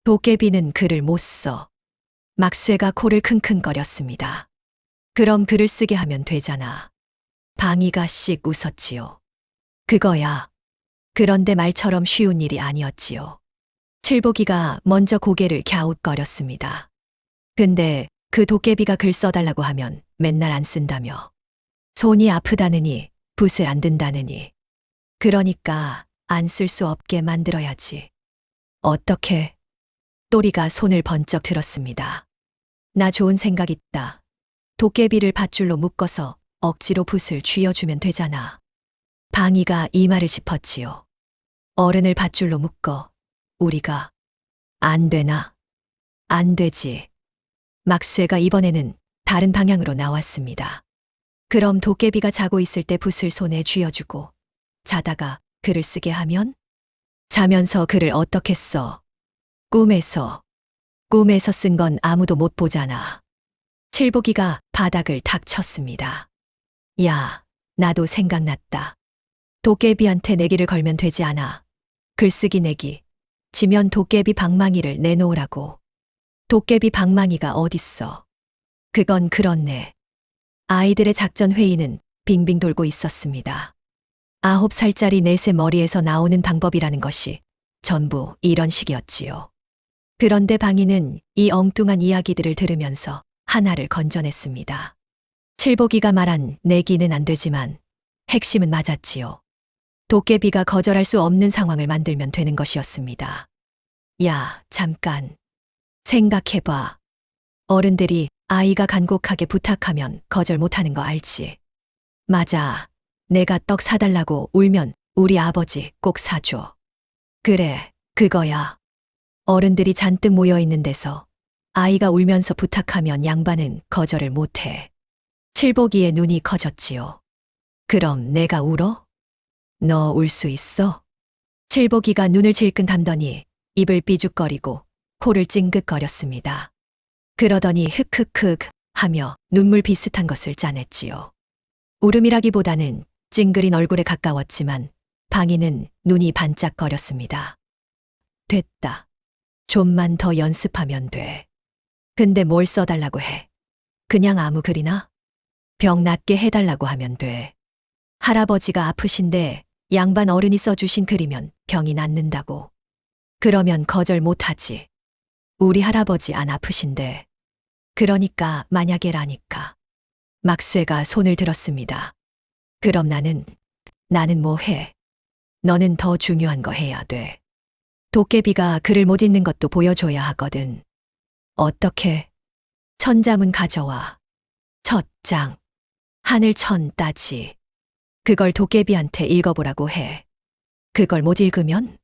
도깨비는 글을 못 써. 막쇠가 코를 킁킁거렸습니다. 그럼 글을 쓰게 하면 되잖아. 방이가 씩 웃었지요. 그거야. 그런데 말처럼 쉬운 일이 아니었지요. 칠복이가 먼저 고개를 갸웃거렸습니다. 근데 그 도깨비가 글 써달라고 하면 맨날 안 쓴다며. 손이 아프다느니 붓을 안 든다느니. 그러니까 안 쓸 수 없게 만들어야지. 어떻게? 또리가 손을 번쩍 들었습니다. 나 좋은 생각 있다. 도깨비를 밧줄로 묶어서 억지로 붓을 쥐어주면 되잖아. 방이가 이 말을 짚었지요. 어른을 밧줄로 묶어. 우리가. 안 되나? 안 되지. 막쇠가 이번에는 다른 방향으로 나왔습니다. 그럼 도깨비가 자고 있을 때 붓을 손에 쥐어주고 자다가 글을 쓰게 하면? 자면서 글을 어떻게 써? 꿈에서. 꿈에서 쓴 건 아무도 못 보잖아. 칠복이가 바닥을 탁 쳤습니다. 야, 나도 생각났다. 도깨비한테 내기를 걸면 되지 않아. 글쓰기 내기. 지면 도깨비 방망이를 내놓으라고. 도깨비 방망이가 어딨어. 그건 그렇네. 아이들의 작전 회의는 빙빙 돌고 있었습니다. 9살짜리 넷의 머리에서 나오는 방법이라는 것이 전부 이런 식이었지요. 그런데 방이는 이 엉뚱한 이야기들을 들으면서 하나를 건져냈습니다. 칠복이가 말한 내기는 안 되지만 핵심은 맞았지요. 도깨비가 거절할 수 없는 상황을 만들면 되는 것이었습니다. 야, 잠깐. 생각해봐. 어른들이 아이가 간곡하게 부탁하면 거절 못하는 거 알지? 맞아. 내가 떡 사달라고 울면 우리 아버지 꼭 사줘. 그래, 그거야. 어른들이 잔뜩 모여 있는 데서 아이가 울면서 부탁하면 양반은 거절을 못해. 칠복이의 눈이 커졌지요. 그럼 내가 울어? 너 울 수 있어? 칠복이가 눈을 질끈 감더니 입을 삐죽거리고 코를 찡긋거렸습니다. 그러더니 흑흑흑 하며 눈물 비슷한 것을 짜냈지요. 울음이라기보다는 찡그린 얼굴에 가까웠지만 방이는 눈이 반짝거렸습니다. 됐다. 좀만 더 연습하면 돼. 근데 뭘 써달라고 해? 그냥 아무 글이나? 병 낫게 해달라고 하면 돼. 할아버지가 아프신데 양반 어른이 써주신 글이면 병이 낫는다고. 그러면 거절 못하지. 우리 할아버지 안 아프신데. 그러니까 만약에라니까. 막쇠가 손을 들었습니다. 그럼 나는 뭐 해? 너는 더 중요한 거 해야 돼. 도깨비가 글을 못 읽는 것도 보여줘야 하거든. 어떻게? 천자문 가져와. 첫 장. 하늘천 따지. 그걸 도깨비한테 읽어보라고 해. 그걸 못 읽으면?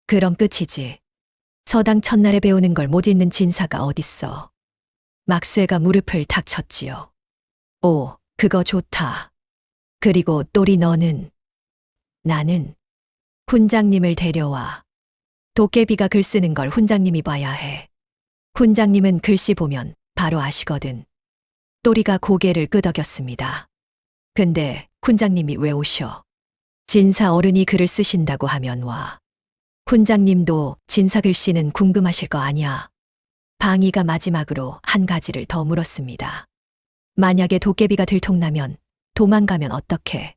그럼 끝이지. 서당 첫날에 배우는 걸 못 읽는 진사가 어딨어. 막쇠가 무릎을 탁 쳤지요. 오, 그거 좋다. 그리고 또리 너는? 나는 훈장님을 데려와. 도깨비가 글 쓰는 걸 훈장님이 봐야 해. 훈장님은 글씨 보면 바로 아시거든. 또리가 고개를 끄덕였습니다. 근데 훈장님이 왜 오셔? 진사 어른이 글을 쓰신다고 하면 와. 훈장님도 진사 글씨는 궁금하실 거 아니야. 방이가 마지막으로 한 가지를 더 물었습니다. 만약에 도깨비가 들통나면 도망가면 어떡해?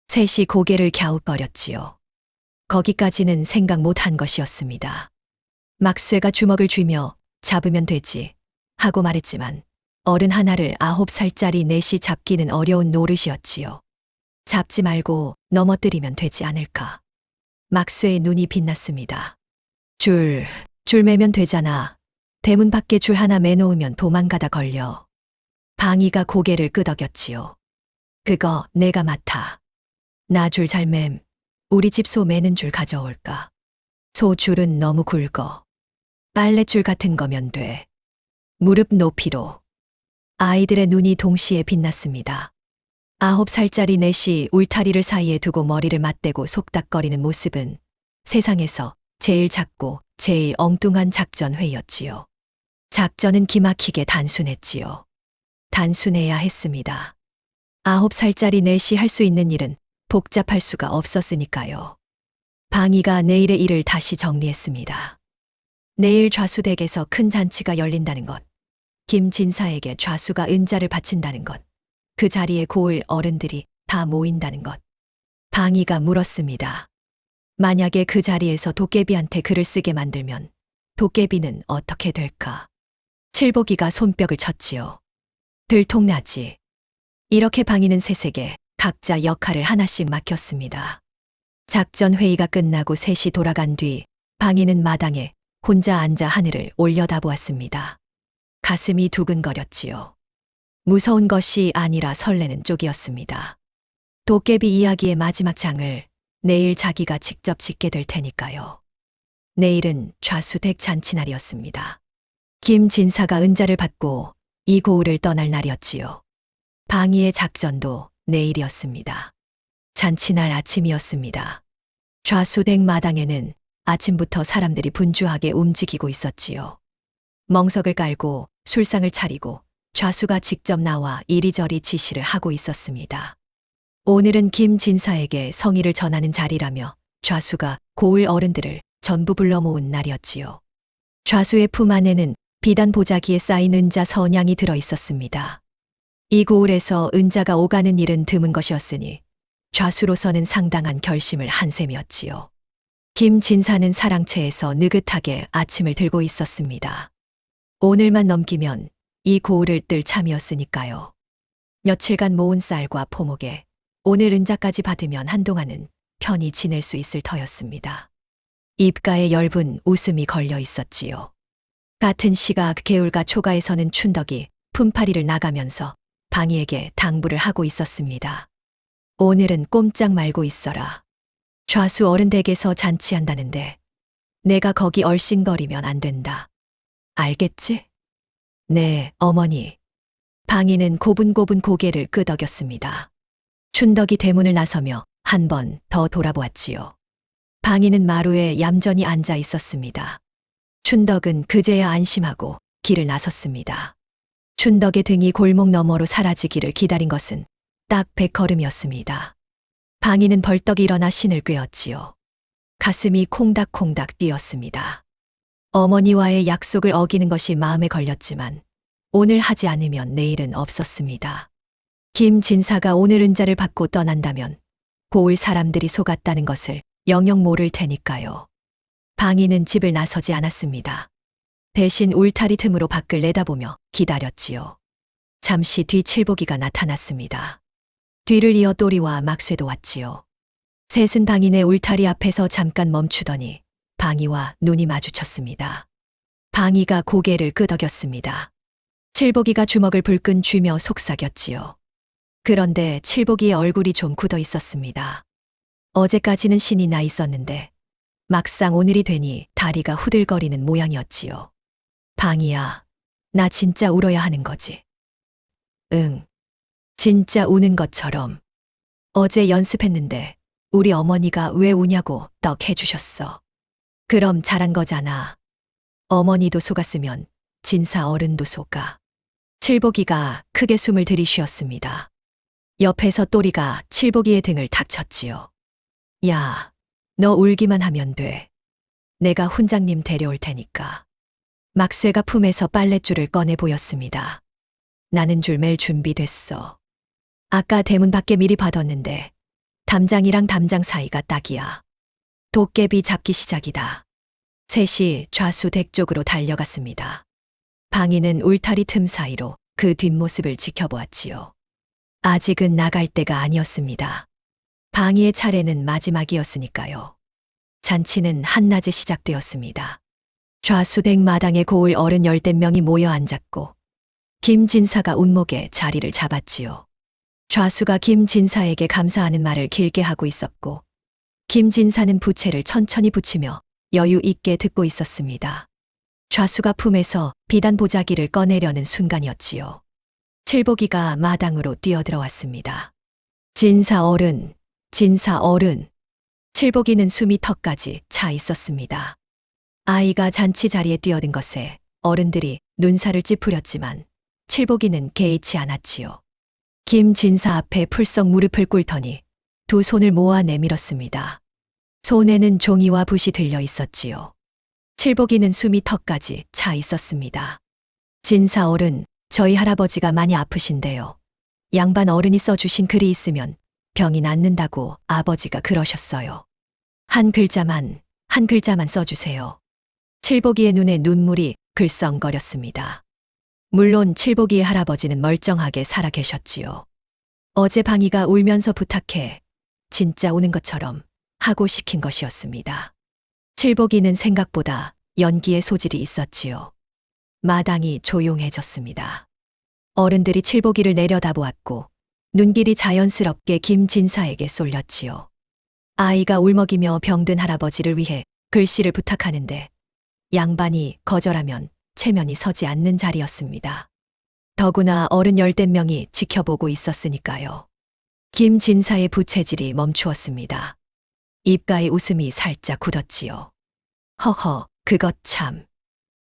셋이 고개를 갸웃거렸지요. 거기까지는 생각 못한 것이었습니다. 막쇠가 주먹을 쥐며 잡으면 되지 하고 말했지만 어른 하나를 9살짜리 넷이 잡기는 어려운 노릇이었지요. 잡지 말고 넘어뜨리면 되지 않을까. 막쇠의 눈이 빛났습니다. 줄 매면 되잖아. 대문 밖에 줄 하나 매놓으면 도망가다 걸려. 방이가 고개를 끄덕였지요. 그거 내가 맡아. 나 줄 잘 맴. 우리 집 소 매는 줄 가져올까. 소 줄은 너무 굵어. 빨랫줄 같은 거면 돼. 무릎 높이로. 아이들의 눈이 동시에 빛났습니다. 9살짜리 넷이 울타리를 사이에 두고 머리를 맞대고 속닥거리는 모습은 세상에서 제일 작고 제일 엉뚱한 작전 회의였지요. 작전은 기막히게 단순했지요. 단순해야 했습니다. 9살짜리 넷이 할 수 있는 일은 복잡할 수가 없었으니까요. 방이가 내일의 일을 다시 정리했습니다. 내일 좌수댁에서 큰 잔치가 열린다는 것, 김진사에게 좌수가 은자를 바친다는 것, 그 자리에 고을 어른들이 다 모인다는 것. 방이가 물었습니다. 만약에 그 자리에서 도깨비한테 글을 쓰게 만들면 도깨비는 어떻게 될까? 칠복이가 손뼉을 쳤지요. 들통나지. 이렇게 방이는 셋에게 각자 역할을 하나씩 맡겼습니다. 작전 회의가 끝나고 셋이 돌아간 뒤 방이는 마당에 혼자 앉아 하늘을 올려다보았습니다. 가슴이 두근거렸지요. 무서운 것이 아니라 설레는 쪽이었습니다. 도깨비 이야기의 마지막 장을 내일 자기가 직접 짓게 될 테니까요. 내일은 좌수댁 잔치날이었습니다. 김진사가 은자를 받고 이 고을을 떠날 날이었지요. 방이의 작전도 내일이었습니다. 잔치날 아침이었습니다. 좌수댁 마당에는 아침부터 사람들이 분주하게 움직이고 있었지요. 멍석을 깔고 술상을 차리고 좌수가 직접 나와 이리저리 지시를 하고 있었습니다. 오늘은 김진사에게 성의를 전하는 자리라며 좌수가 고을 어른들을 전부 불러 모은 날이었지요. 좌수의 품 안에는 비단 보자기에 쌓인 은자 선양이 들어 있었습니다. 이 고을에서 은자가 오가는 일은 드문 것이었으니 좌수로서는 상당한 결심을 한 셈이었지요. 김진사는 사랑채에서 느긋하게 아침을 들고 있었습니다. 오늘만 넘기면 이 고을을 뜰 참이었으니까요. 며칠간 모은 쌀과 포목에 오늘 은자까지 받으면 한동안은 편히 지낼 수 있을 터였습니다. 입가에 엷은 웃음이 걸려 있었지요. 같은 시각 개울가 초가에서는 춘덕이 품팔이를 나가면서 방이에게 당부를 하고 있었습니다. 오늘은 꼼짝 말고 있어라. 좌수 어른 댁에서 잔치한다는데 내가 거기 얼씬거리면 안 된다. 알겠지? 네, 어머니. 방이는 고분고분 고개를 끄덕였습니다. 춘덕이 대문을 나서며 한 번 더 돌아보았지요. 방이는 마루에 얌전히 앉아 있었습니다. 춘덕은 그제야 안심하고 길을 나섰습니다. 춘덕의 등이 골목 너머로 사라지기를 기다린 것은 딱 100걸음이었습니다. 방이는 벌떡 일어나 신을 꿰었지요. 가슴이 콩닥콩닥 뛰었습니다. 어머니와의 약속을 어기는 것이 마음에 걸렸지만 오늘 하지 않으면 내일은 없었습니다. 김진사가 오늘 은자를 받고 떠난다면 고을 사람들이 속았다는 것을 영영 모를 테니까요. 방이는 집을 나서지 않았습니다. 대신 울타리 틈으로 밖을 내다보며 기다렸지요. 잠시 뒤 칠복이가 나타났습니다. 뒤를 이어 또리와 막쇠도 왔지요. 셋은 방인의 울타리 앞에서 잠깐 멈추더니 방이와 눈이 마주쳤습니다. 방이가 고개를 끄덕였습니다. 칠복이가 주먹을 불끈 쥐며 속삭였지요. 그런데 칠복이의 얼굴이 좀 굳어 있었습니다. 어제까지는 신이 나 있었는데 막상 오늘이 되니 다리가 후들거리는 모양이었지요. 방이야, 나 진짜 울어야 하는 거지? 응, 진짜 우는 것처럼. 어제 연습했는데 우리 어머니가 왜 우냐고 떡 해주셨어. 그럼 잘한 거잖아. 어머니도 속았으면 진사 어른도 속아. 칠복이가 크게 숨을 들이쉬었습니다. 옆에서 또리가 칠복이의 등을 탁 쳤지요. 야, 너 울기만 하면 돼. 내가 훈장님 데려올 테니까. 막쇠가 품에서 빨랫줄을 꺼내 보였습니다. 나는 줄 맬 준비됐어. 아까 대문 밖에 미리 받았는데 담장이랑 담장 사이가 딱이야. 도깨비 잡기 시작이다. 셋이 좌수 댁 쪽으로 달려갔습니다. 방이는 울타리 틈 사이로 그 뒷모습을 지켜보았지요. 아직은 나갈 때가 아니었습니다. 방이의 차례는 마지막이었으니까요. 잔치는 한낮에 시작되었습니다. 좌수댁 마당에 고을 어른 10명이 모여 앉았고 김진사가 운목에 자리를 잡았지요. 좌수가 김진사에게 감사하는 말을 길게 하고 있었고 김진사는 부채를 천천히 붙이며 여유 있게 듣고 있었습니다. 좌수가 품에서 비단 보자기를 꺼내려는 순간이었지요. 칠복이가 마당으로 뛰어들어왔습니다. 진사 어른, 진사 어른. 칠복이는 숨이 턱까지 차 있었습니다. 아이가 잔치 자리에 뛰어든 것에 어른들이 눈살을 찌푸렸지만 칠복이는 개의치 않았지요. 김진사 앞에 풀썩 무릎을 꿇더니 두 손을 모아 내밀었습니다. 손에는 종이와 붓이 들려 있었지요. 칠복이는 숨이 턱까지 차 있었습니다. 진사 어른, 저희 할아버지가 많이 아프신데요. 양반 어른이 써주신 글이 있으면 병이 낫는다고 아버지가 그러셨어요. 한 글자만 써주세요. 칠복이의 눈에 눈물이 글썽거렸습니다. 물론 칠복이의 할아버지는 멀쩡하게 살아 계셨지요. 어제 방이가 울면서 부탁해 진짜 우는 것처럼 하고 시킨 것이었습니다. 칠복이는 생각보다 연기의 소질이 있었지요. 마당이 조용해졌습니다. 어른들이 칠복이를 내려다보았고 눈길이 자연스럽게 김진사에게 쏠렸지요. 아이가 울먹이며 병든 할아버지를 위해 글씨를 부탁하는데 양반이 거절하면 체면이 서지 않는 자리였습니다. 더구나 어른 10명이 지켜보고 있었으니까요. 김진사의 부채질이 멈추었습니다. 입가에 웃음이 살짝 굳었지요. 허허, 그것 참.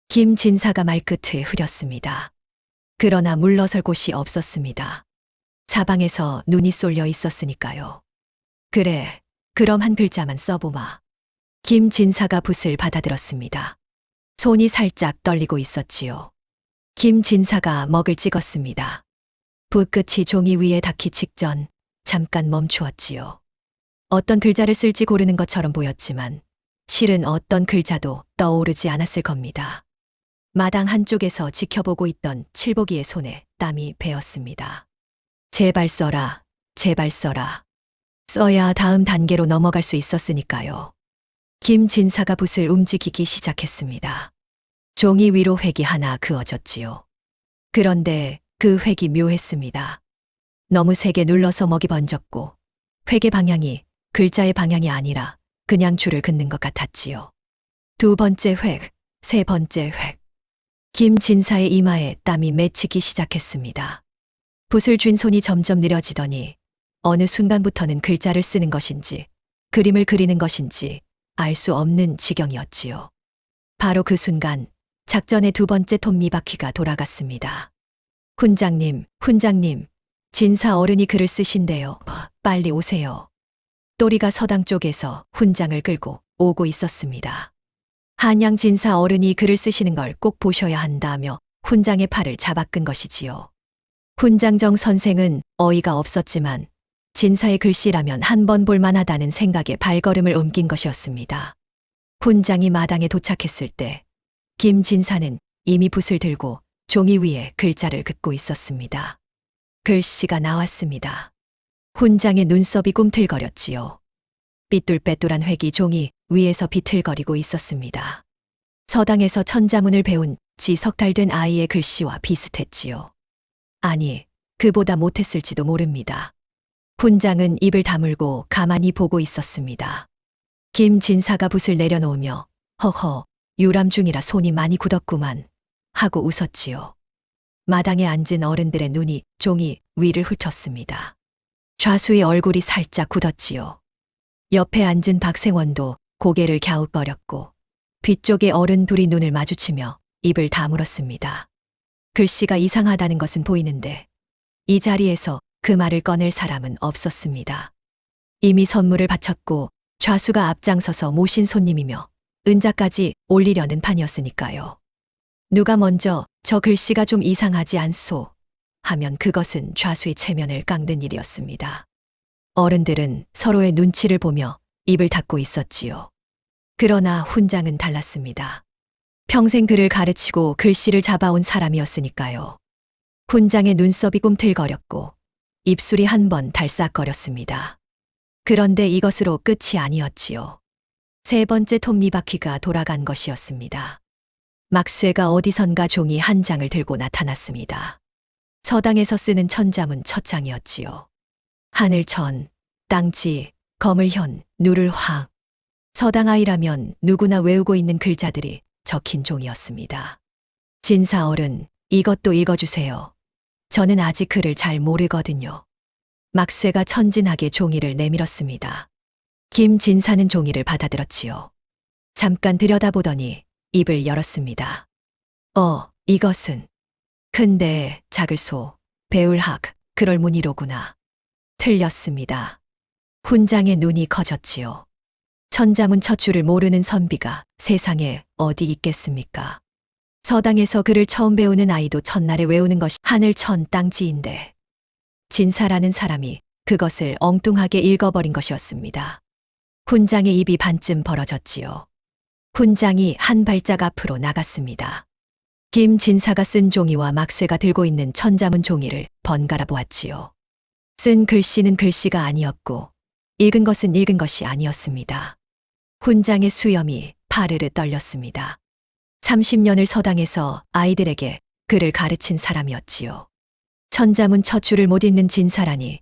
김진사가 말끝을 흐렸습니다. 그러나 물러설 곳이 없었습니다. 사방에서 눈이 쏠려 있었으니까요. 그래, 그럼 한 글자만 써보마. 김진사가 붓을 받아들었습니다. 손이 살짝 떨리고 있었지요. 김진사가 먹을 찍었습니다. 붓끝이 종이 위에 닿기 직전 잠깐 멈추었지요. 어떤 글자를 쓸지 고르는 것처럼 보였지만 실은 어떤 글자도 떠오르지 않았을 겁니다. 마당 한쪽에서 지켜보고 있던 칠복이의 손에 땀이 배었습니다. 제발 써라, 제발 써라. 써야 다음 단계로 넘어갈 수 있었으니까요. 김진사가 붓을 움직이기 시작했습니다. 종이 위로 획이 하나 그어졌지요. 그런데 그 획이 묘했습니다. 너무 세게 눌러서 먹이 번졌고 획의 방향이 글자의 방향이 아니라 그냥 줄을 긋는 것 같았지요. 두 번째 획, 세 번째 획. 김진사의 이마에 땀이 맺히기 시작했습니다. 붓을 쥔 손이 점점 느려지더니 어느 순간부터는 글자를 쓰는 것인지 그림을 그리는 것인지 알 수 없는 지경이었지요. 바로 그 순간 작전의 두 번째 톱니바퀴가 돌아갔습니다. 훈장님, 훈장님, 진사 어른이 글을 쓰신대요. 빨리 오세요. 또리가 서당 쪽에서 훈장을 끌고 오고 있었습니다. 한양 진사 어른이 글을 쓰시는 걸 꼭 보셔야 한다며 훈장의 팔을 잡아끈 것이지요. 훈장정 선생은 어이가 없었지만 진사의 글씨라면 한 번 볼만하다는 생각에 발걸음을 옮긴 것이었습니다. 훈장이 마당에 도착했을 때 김진사는 이미 붓을 들고 종이 위에 글자를 긋고 있었습니다. 글씨가 나왔습니다. 훈장의 눈썹이 꿈틀거렸지요. 삐뚤빼뚤한 획이 종이 위에서 비틀거리고 있었습니다. 서당에서 천자문을 배운 지 석 달 된 아이의 글씨와 비슷했지요. 아니, 그보다 못했을지도 모릅니다. 훈장은 입을 다물고 가만히 보고 있었습니다. 김진사가 붓을 내려놓으며 허허, 유람 중이라 손이 많이 굳었구만 하고 웃었지요. 마당에 앉은 어른들의 눈이 종이 위를 훑었습니다. 좌수의 얼굴이 살짝 굳었지요. 옆에 앉은 박생원도 고개를 갸웃거렸고 뒤쪽에 어른 둘이 눈을 마주치며 입을 다물었습니다. 글씨가 이상하다는 것은 보이는데 이 자리에서 그 말을 꺼낼 사람은 없었습니다. 이미 선물을 바쳤고 좌수가 앞장서서 모신 손님이며 은자까지 올리려는 판이었으니까요. 누가 먼저 저 글씨가 좀 이상하지 않소 하면 그것은 좌수의 체면을 깎는 일이었습니다. 어른들은 서로의 눈치를 보며 입을 닫고 있었지요. 그러나 훈장은 달랐습니다. 평생 글을 가르치고 글씨를 잡아온 사람이었으니까요. 훈장의 눈썹이 꿈틀거렸고 입술이 한 번 달싹거렸습니다. 그런데 이것으로 끝이 아니었지요. 세 번째 톱니바퀴가 돌아간 것이었습니다. 막쇠가 어디선가 종이 한 장을 들고 나타났습니다. 서당에서 쓰는 천자문 첫 장이었지요. 하늘천, 땅지, 거물현, 누를황. 서당 아이라면 누구나 외우고 있는 글자들이 적힌 종이었습니다. 진사어른, 이것도 읽어주세요. 저는 아직 글을 잘 모르거든요. 막쇠가 천진하게 종이를 내밀었습니다. 김진사는 종이를 받아들었지요. 잠깐 들여다보더니 입을 열었습니다. 이것은. 근데 작을 소, 배울학, 그럴 무늬로구나. 틀렸습니다. 훈장의 눈이 커졌지요. 천자문 첫 줄을 모르는 선비가 세상에 어디 있겠습니까? 서당에서 글을 처음 배우는 아이도 첫날에 외우는 것이 하늘천 땅지인데 진사라는 사람이 그것을 엉뚱하게 읽어버린 것이었습니다. 훈장의 입이 반쯤 벌어졌지요. 훈장이 한 발짝 앞으로 나갔습니다. 김진사가 쓴 종이와 막쇠가 들고 있는 천자문 종이를 번갈아 보았지요. 쓴 글씨는 글씨가 아니었고 읽은 것은 읽은 것이 아니었습니다. 훈장의 수염이 파르르 떨렸습니다. 30년을 서당에서 아이들에게 글을 가르친 사람이었지요. 천자문 첫 줄을 못 읽는 진사라니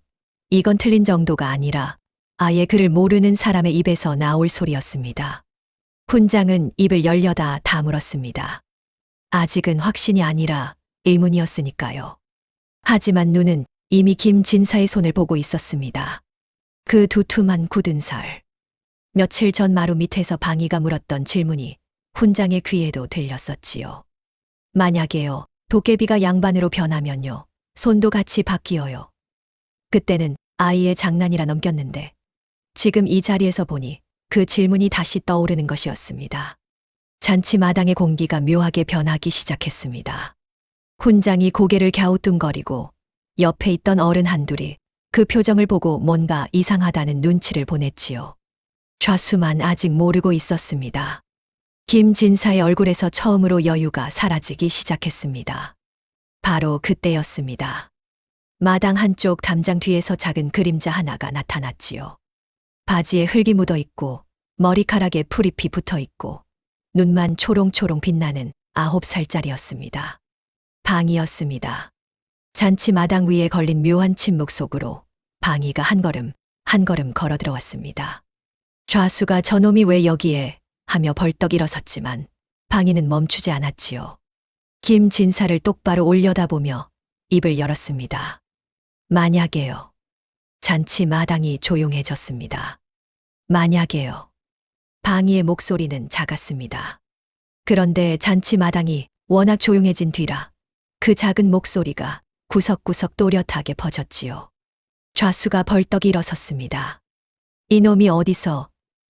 이건 틀린 정도가 아니라 아예 글을 모르는 사람의 입에서 나올 소리였습니다. 훈장은 입을 열려다 다물었습니다. 아직은 확신이 아니라 의문이었으니까요. 하지만 눈은 이미 김진사의 손을 보고 있었습니다. 그 두툼한 굳은 살. 며칠 전 마루 밑에서 방이가 물었던 질문이 훈장의 귀에도 들렸었지요. 만약에요, 도깨비가 양반으로 변하면요, 손도 같이 바뀌어요. 그때는 아이의 장난이라 넘겼는데 지금 이 자리에서 보니 그 질문이 다시 떠오르는 것이었습니다. 잔치마당의 공기가 묘하게 변하기 시작했습니다. 훈장이 고개를 갸우뚱거리고 옆에 있던 어른 한둘이 그 표정을 보고 뭔가 이상하다는 눈치를 보냈지요. 좌수만 아직 모르고 있었습니다. 김진사의 얼굴에서 처음으로 여유가 사라지기 시작했습니다. 바로 그때였습니다. 마당 한쪽 담장 뒤에서 작은 그림자 하나가 나타났지요. 바지에 흙이 묻어 있고 머리카락에 풀잎이 붙어 있고 눈만 초롱초롱 빛나는 9살짜리였습니다. 방이었습니다. 잔치 마당 위에 걸린 묘한 침묵 속으로 방이가 한 걸음 걸어 들어왔습니다. 좌수가 저놈이 왜 여기에 하며 벌떡 일어섰지만 방이는 멈추지 않았지요. 김진사를 똑바로 올려다보며 입을 열었습니다. 만약에요. 잔치 마당이 조용해졌습니다. 만약에요. 방이의 목소리는 작았습니다. 그런데 잔치 마당이 워낙 조용해진 뒤라 그 작은 목소리가 구석구석 또렷하게 퍼졌지요. 좌수가 벌떡 일어섰습니다. 이놈이 어디서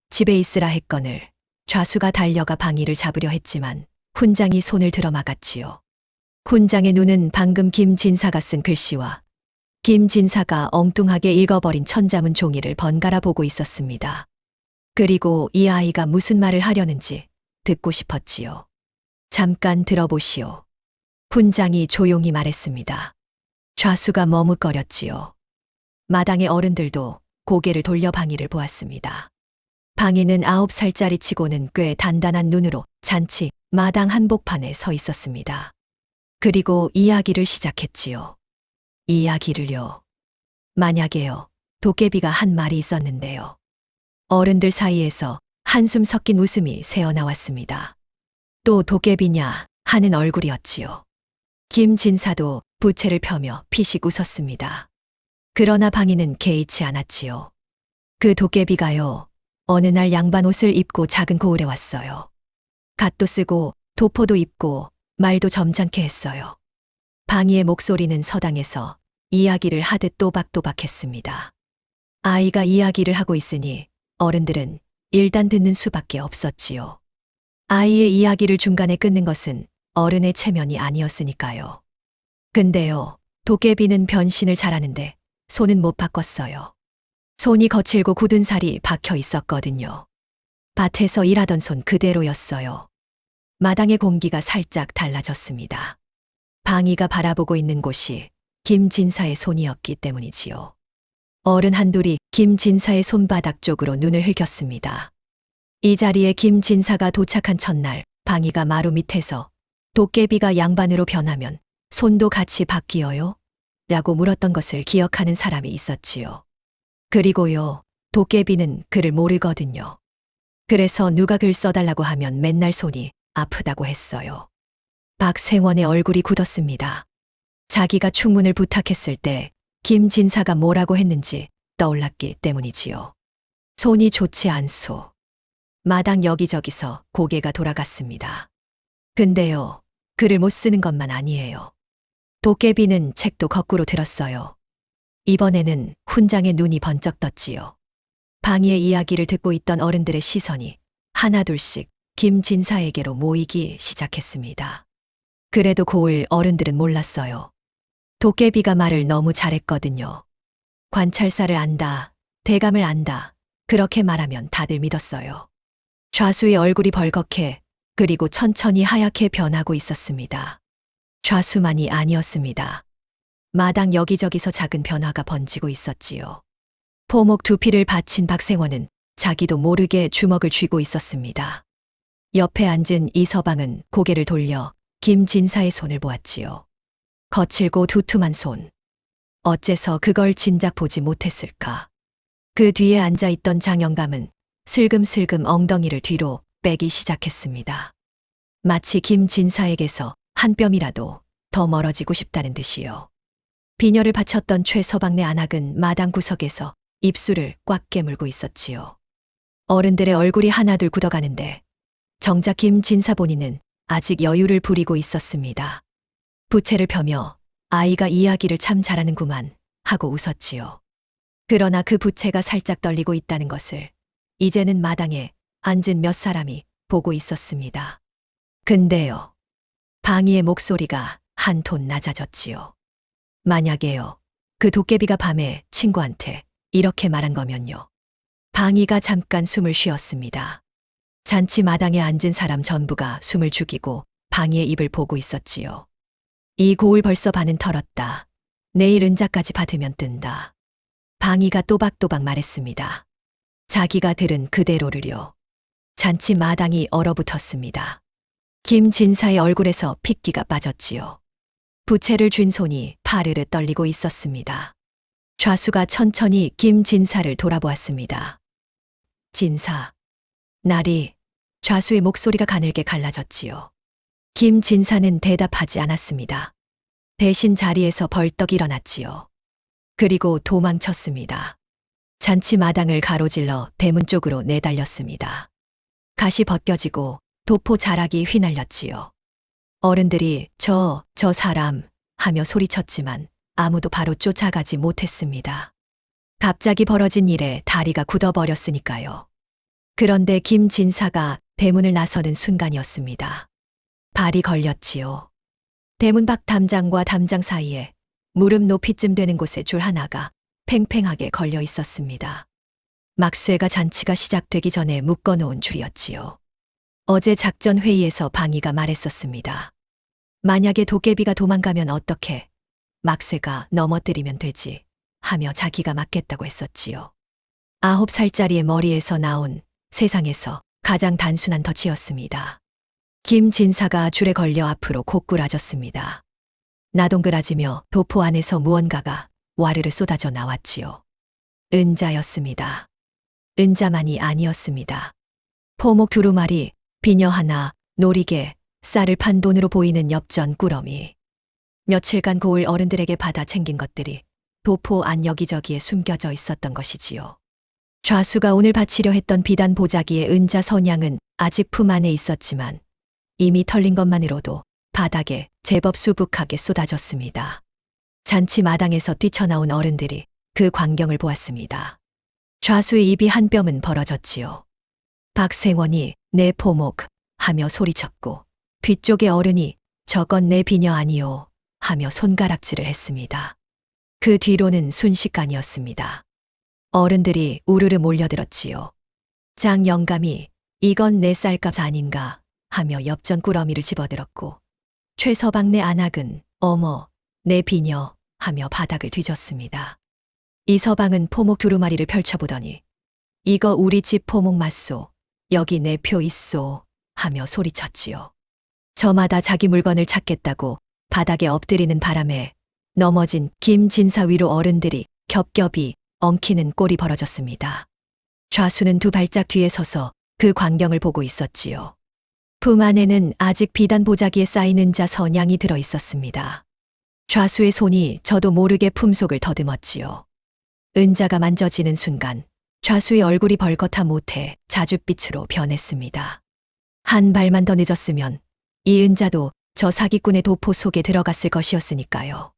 집에 있으라 했거늘 좌수가 달려가 방이를 잡으려 했지만 훈장이 손을 들어 막았지요. 훈장의 눈은 방금 김진사가 쓴 글씨와 김진사가 엉뚱하게 읽어버린 천자문 종이를 번갈아 보고 있었습니다. 그리고 이 아이가 무슨 말을 하려는지 듣고 싶었지요. 잠깐 들어보시오. 훈장이 조용히 말했습니다. 좌수가 머뭇거렸지요. 마당의 어른들도 고개를 돌려 방이를 보았습니다. 방이는 9살짜리 치고는 꽤 단단한 눈으로 잔치 마당 한복판에 서 있었습니다. 그리고 이야기를 시작했지요. 이야기를요. 만약에요. 도깨비가 한 말이 있었는데요. 어른들 사이에서 한숨 섞인 웃음이 새어나왔습니다. 또 도깨비냐 하는 얼굴이었지요. 김진사도 부채를 펴며 피식 웃었습니다. 그러나 방이는 개의치 않았지요. 그 도깨비가요. 어느 날 양반 옷을 입고 작은 고을에 왔어요. 갓도 쓰고 도포도 입고 말도 점잖게 했어요. 방이의 목소리는 서당에서 이야기를 하듯 또박또박했습니다. 아이가 이야기를 하고 있으니 어른들은 일단 듣는 수밖에 없었지요. 아이의 이야기를 중간에 끊는 것은 어른의 체면이 아니었으니까요. 근데요, 도깨비는 변신을 잘하는데 손은 못 바꿨어요. 손이 거칠고 굳은 살이 박혀 있었거든요. 밭에서 일하던 손 그대로였어요. 마당의 공기가 살짝 달라졌습니다. 방이가 바라보고 있는 곳이 김진사의 손이었기 때문이지요. 어른 한둘이 김진사의 손바닥 쪽으로 눈을 흘겼습니다. 이 자리에 김진사가 도착한 첫날 방이가 마루 밑에서 도깨비가 양반으로 변하면 손도 같이 바뀌어요? 라고 물었던 것을 기억하는 사람이 있었지요. 그리고요, 도깨비는 글을 모르거든요. 그래서 누가 글 써달라고 하면 맨날 손이 아프다고 했어요. 박생원의 얼굴이 굳었습니다. 자기가 충문을 부탁했을 때 김진사가 뭐라고 했는지 떠올랐기 때문이지요. 손이 좋지 않소. 마당 여기저기서 고개가 돌아갔습니다. 근데요, 글을 못 쓰는 것만 아니에요. 도깨비는 책도 거꾸로 들었어요. 이번에는 훈장의 눈이 번쩍 떴지요. 방이의 이야기를 듣고 있던 어른들의 시선이 하나둘씩 김진사에게로 모이기 시작했습니다. 그래도 고을 어른들은 몰랐어요. 도깨비가 말을 너무 잘했거든요. 관찰사를 안다, 대감을 안다, 그렇게 말하면 다들 믿었어요. 좌수의 얼굴이 벌겋게 그리고 천천히 하얗게 변하고 있었습니다. 좌수만이 아니었습니다. 마당 여기저기서 작은 변화가 번지고 있었지요. 포목 두피를 받친 박생원은 자기도 모르게 주먹을 쥐고 있었습니다. 옆에 앉은 이서방은 고개를 돌려 김진사의 손을 보았지요. 거칠고 두툼한 손. 어째서 그걸 진작 보지 못했을까? 그 뒤에 앉아있던 장영감은 슬금슬금 엉덩이를 뒤로 빼기 시작했습니다. 마치 김진사에게서 한 뼘이라도 더 멀어지고 싶다는 듯이요. 비녀를 바쳤던 최서방네 안악은 마당 구석에서 입술을 꽉 깨물고 있었지요. 어른들의 얼굴이 하나둘 굳어가는데 정작 김진사 본인은 아직 여유를 부리고 있었습니다. 부채를 펴며 아이가 이야기를 참 잘하는구만 하고 웃었지요. 그러나 그 부채가 살짝 떨리고 있다는 것을 이제는 마당에 앉은 몇 사람이 보고 있었습니다. 근데요, 방이의 목소리가 한 톤 낮아졌지요. 만약에요, 그 도깨비가 밤에 친구한테 이렇게 말한 거면요. 방이가 잠깐 숨을 쉬었습니다. 잔치 마당에 앉은 사람 전부가 숨을 죽이고 방이의 입을 보고 있었지요. 이 고을 벌써 반은 털었다. 내일 은자까지 받으면 뜬다. 방이가 또박또박 말했습니다. 자기가 들은 그대로를요. 잔치 마당이 얼어붙었습니다. 김진사의 얼굴에서 핏기가 빠졌지요. 부채를 쥔 손이 파르르 떨리고 있었습니다. 좌수가 천천히 김진사를 돌아보았습니다. 진사. 날이. 좌수의 목소리가 가늘게 갈라졌지요. 김진사는 대답하지 않았습니다. 대신 자리에서 벌떡 일어났지요. 그리고 도망쳤습니다. 잔치 마당을 가로질러 대문 쪽으로 내달렸습니다. 갓이 벗겨지고 도포 자락이 휘날렸지요. 어른들이 저 사람 하며 소리쳤지만 아무도 바로 쫓아가지 못했습니다. 갑자기 벌어진 일에 다리가 굳어버렸으니까요. 그런데 김진사가 대문을 나서는 순간이었습니다. 발이 걸렸지요. 대문 밖 담장과 담장 사이에 무릎 높이쯤 되는 곳에 줄 하나가 팽팽하게 걸려 있었습니다. 막쇠가 잔치가 시작되기 전에 묶어놓은 줄이었지요. 어제 작전 회의에서 방이가 말했었습니다. 만약에 도깨비가 도망가면 어떻게? 막쇠가 넘어뜨리면 되지 하며 자기가 맞겠다고 했었지요. 9살짜리의 머리에서 나온 세상에서 가장 단순한 덫이었습니다. 김진사가 줄에 걸려 앞으로 고꾸라졌습니다. 나동그라지며 도포 안에서 무언가가 와르르 쏟아져 나왔지요. 은자였습니다. 은자만이 아니었습니다. 포목 두루마리, 비녀 하나, 놀이개, 쌀을 판 돈으로 보이는 엽전 꾸러미. 며칠간 고을 어른들에게 받아 챙긴 것들이 도포 안 여기저기에 숨겨져 있었던 것이지요. 좌수가 오늘 바치려 했던 비단 보자기의 은자 선양은 아직 품 안에 있었지만 이미 털린 것만으로도 바닥에 제법 수북하게 쏟아졌습니다. 잔치 마당에서 뛰쳐나온 어른들이 그 광경을 보았습니다. 좌수의 입이 한 뼘은 벌어졌지요. 박생원이 내 포목 하며 소리쳤고 뒤쪽의 어른이 저건 내 비녀 아니요 하며 손가락질을 했습니다. 그 뒤로는 순식간이었습니다. 어른들이 우르르 몰려들었지요. 장 영감이 이건 내 쌀값 아닌가 하며 엽전 꾸러미를 집어들었고 최서방네 안악은 어머, 내 비녀 하며 바닥을 뒤졌습니다. 이서방은 포목 두루마리를 펼쳐보더니 이거 우리 집 포목 맞소. 여기 내 표 있소. 하며 소리쳤지요. 저마다 자기 물건을 찾겠다고 바닥에 엎드리는 바람에 넘어진 김진사 위로 어른들이 겹겹이 엉키는 꼴이 벌어졌습니다. 좌수는 두 발짝 뒤에 서서 그 광경을 보고 있었지요. 품 안에는 아직 비단 보자기에 쌓이는 자 선양이 들어 있었습니다. 좌수의 손이 저도 모르게 품속을 더듬었지요. 은자가 만져지는 순간 좌수의 얼굴이 벌겋다 못해 자줏빛으로 변했습니다. 한 발만 더 늦었으면 이 은자도 저 사기꾼의 도포 속에 들어갔을 것이었으니까요.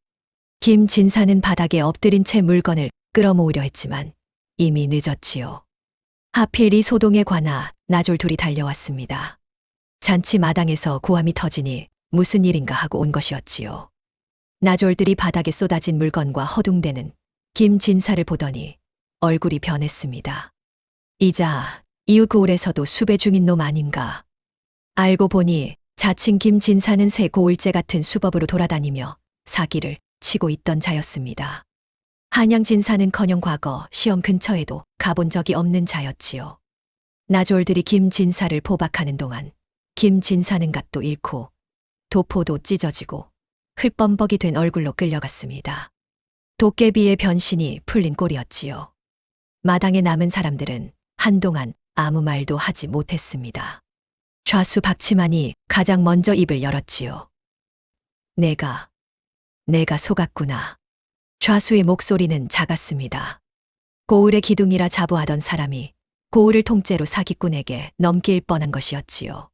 김진사는 바닥에 엎드린 채 물건을 끌어모으려 했지만 이미 늦었지요. 하필 이 소동에 관아 나졸 둘이 달려왔습니다. 잔치 마당에서 고함이 터지니 무슨 일인가 하고 온 것이었지요. 나졸들이 바닥에 쏟아진 물건과 허둥대는 김진사를 보더니 얼굴이 변했습니다. 이자 이웃 고을에서도 수배 중인 놈 아닌가. 알고 보니 자칭 김진사는 새 고을제 같은 수법으로 돌아다니며 사기를 치고 있던 자였습니다. 한양진사는커녕 과거 시험 근처에도 가본 적이 없는 자였지요. 나졸들이 김진사를 포박하는 동안 김진사는 갓도 잃고 도포도 찢어지고 흙범벅이 된 얼굴로 끌려갔습니다. 도깨비의 변신이 풀린 꼴이었지요. 마당에 남은 사람들은 한동안 아무 말도 하지 못했습니다. 좌수 박치만이 가장 먼저 입을 열었지요. 내가 속았구나. 좌수의 목소리는 작았습니다. 고을의 기둥이라 자부하던 사람이 고을을 통째로 사기꾼에게 넘길 뻔한 것이었지요.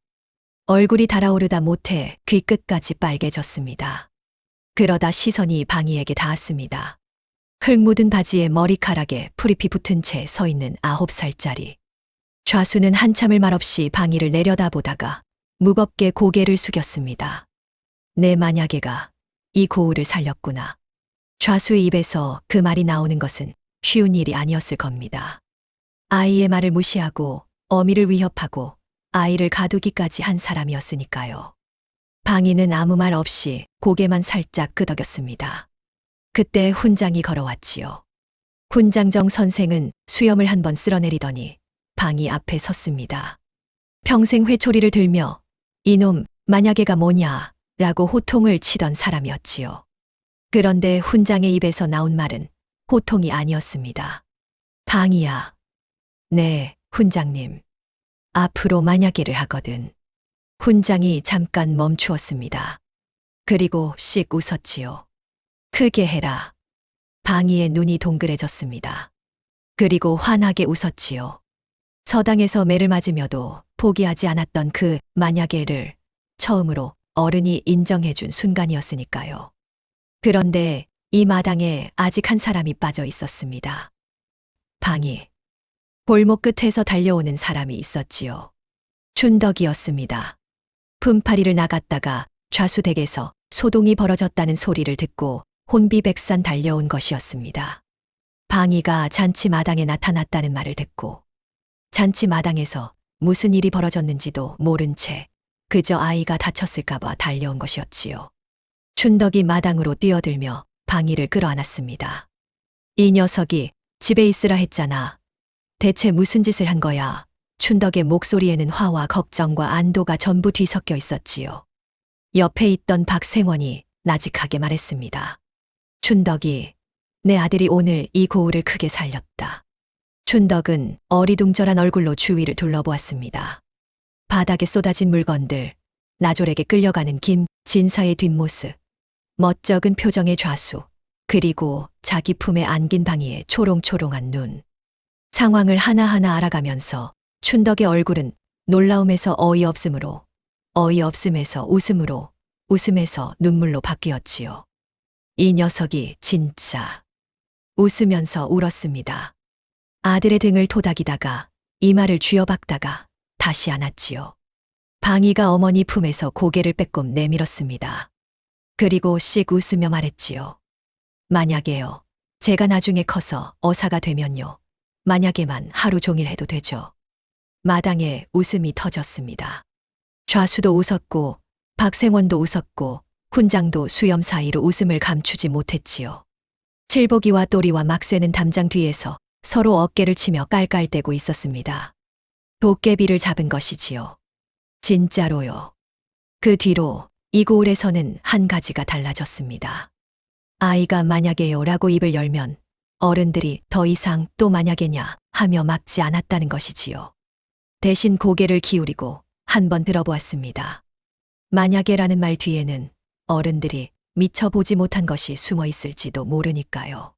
얼굴이 달아오르다 못해 귀끝까지 빨개졌습니다. 그러다 시선이 방이에게 닿았습니다. 흙 묻은 바지에 머리카락에 풀잎이 붙은 채 서 있는 9살짜리. 좌수는 한참을 말없이 방이를 내려다보다가 무겁게 고개를 숙였습니다. 내 만약에가 이 고을을 살렸구나. 좌수의 입에서 그 말이 나오는 것은 쉬운 일이 아니었을 겁니다. 아이의 말을 무시하고 어미를 위협하고 아이를 가두기까지 한 사람이었으니까요. 방이는 아무 말 없이 고개만 살짝 끄덕였습니다. 그때 훈장이 걸어왔지요. 훈장정 선생은 수염을 한번 쓸어내리더니 방이 앞에 섰습니다. 평생 회초리를 들며 이놈 만약에가 뭐냐 라고 호통을 치던 사람이었지요. 그런데 훈장의 입에서 나온 말은 호통이 아니었습니다. 방이야. 네, 훈장님. 앞으로 만약에를 하거든. 훈장이 잠깐 멈추었습니다. 그리고 씩 웃었지요. 크게 해라. 방이의 눈이 동그래졌습니다. 그리고 환하게 웃었지요. 서당에서 매를 맞으며도 포기하지 않았던 그 만약에를 처음으로 어른이 인정해준 순간이었으니까요. 그런데 이 마당에 아직 한 사람이 빠져 있었습니다. 방이. 골목 끝에서 달려오는 사람이 있었지요. 춘덕이었습니다. 품팔이를 나갔다가 좌수댁에서 소동이 벌어졌다는 소리를 듣고 혼비백산 달려온 것이었습니다. 방이가 잔치 마당에 나타났다는 말을 듣고 잔치 마당에서 무슨 일이 벌어졌는지도 모른 채 그저 아이가 다쳤을까봐 달려온 것이었지요. 춘덕이 마당으로 뛰어들며 방이를 끌어안았습니다. 이 녀석이 집에 있으라 했잖아. 대체 무슨 짓을 한 거야? 춘덕의 목소리에는 화와 걱정과 안도가 전부 뒤섞여 있었지요. 옆에 있던 박생원이 나직하게 말했습니다. 춘덕이, 내 아들이 오늘 이 고을을 크게 살렸다. 춘덕은 어리둥절한 얼굴로 주위를 둘러보았습니다. 바닥에 쏟아진 물건들, 나졸에게 끌려가는 김진사의 뒷모습, 멋쩍은 표정의 좌수, 그리고 자기 품에 안긴 방이의 초롱초롱한 눈. 상황을 하나하나 알아가면서 춘덕의 얼굴은 놀라움에서 어이없음으로, 어이없음에서 웃음으로, 웃음에서 눈물로 바뀌었지요. 이 녀석이 진짜 웃으면서 울었습니다. 아들의 등을 토닥이다가 이마를 쥐어박다가 다시 안았지요. 방이가 어머니 품에서 고개를 빼꼼 내밀었습니다. 그리고 씩 웃으며 말했지요. 만약에요. 제가 나중에 커서 어사가 되면요. 만약에만 하루 종일 해도 되죠. 마당에 웃음이 터졌습니다. 좌수도 웃었고 박생원도 웃었고 훈장도 수염 사이로 웃음을 감추지 못했지요. 칠복이와 또리와 막쇠는 담장 뒤에서 서로 어깨를 치며 깔깔대고 있었습니다. 도깨비를 잡은 것이지요. 진짜로요. 그 뒤로 이 고을에서는 한 가지가 달라졌습니다. 아이가 만약에요 라고 입을 열면 어른들이 더 이상 또 만약에냐 하며 막지 않았다는 것이지요. 대신 고개를 기울이고 한번 들어보았습니다. 만약에라는 말 뒤에는 어른들이 미처 보지 못한 것이 숨어 있을지도 모르니까요.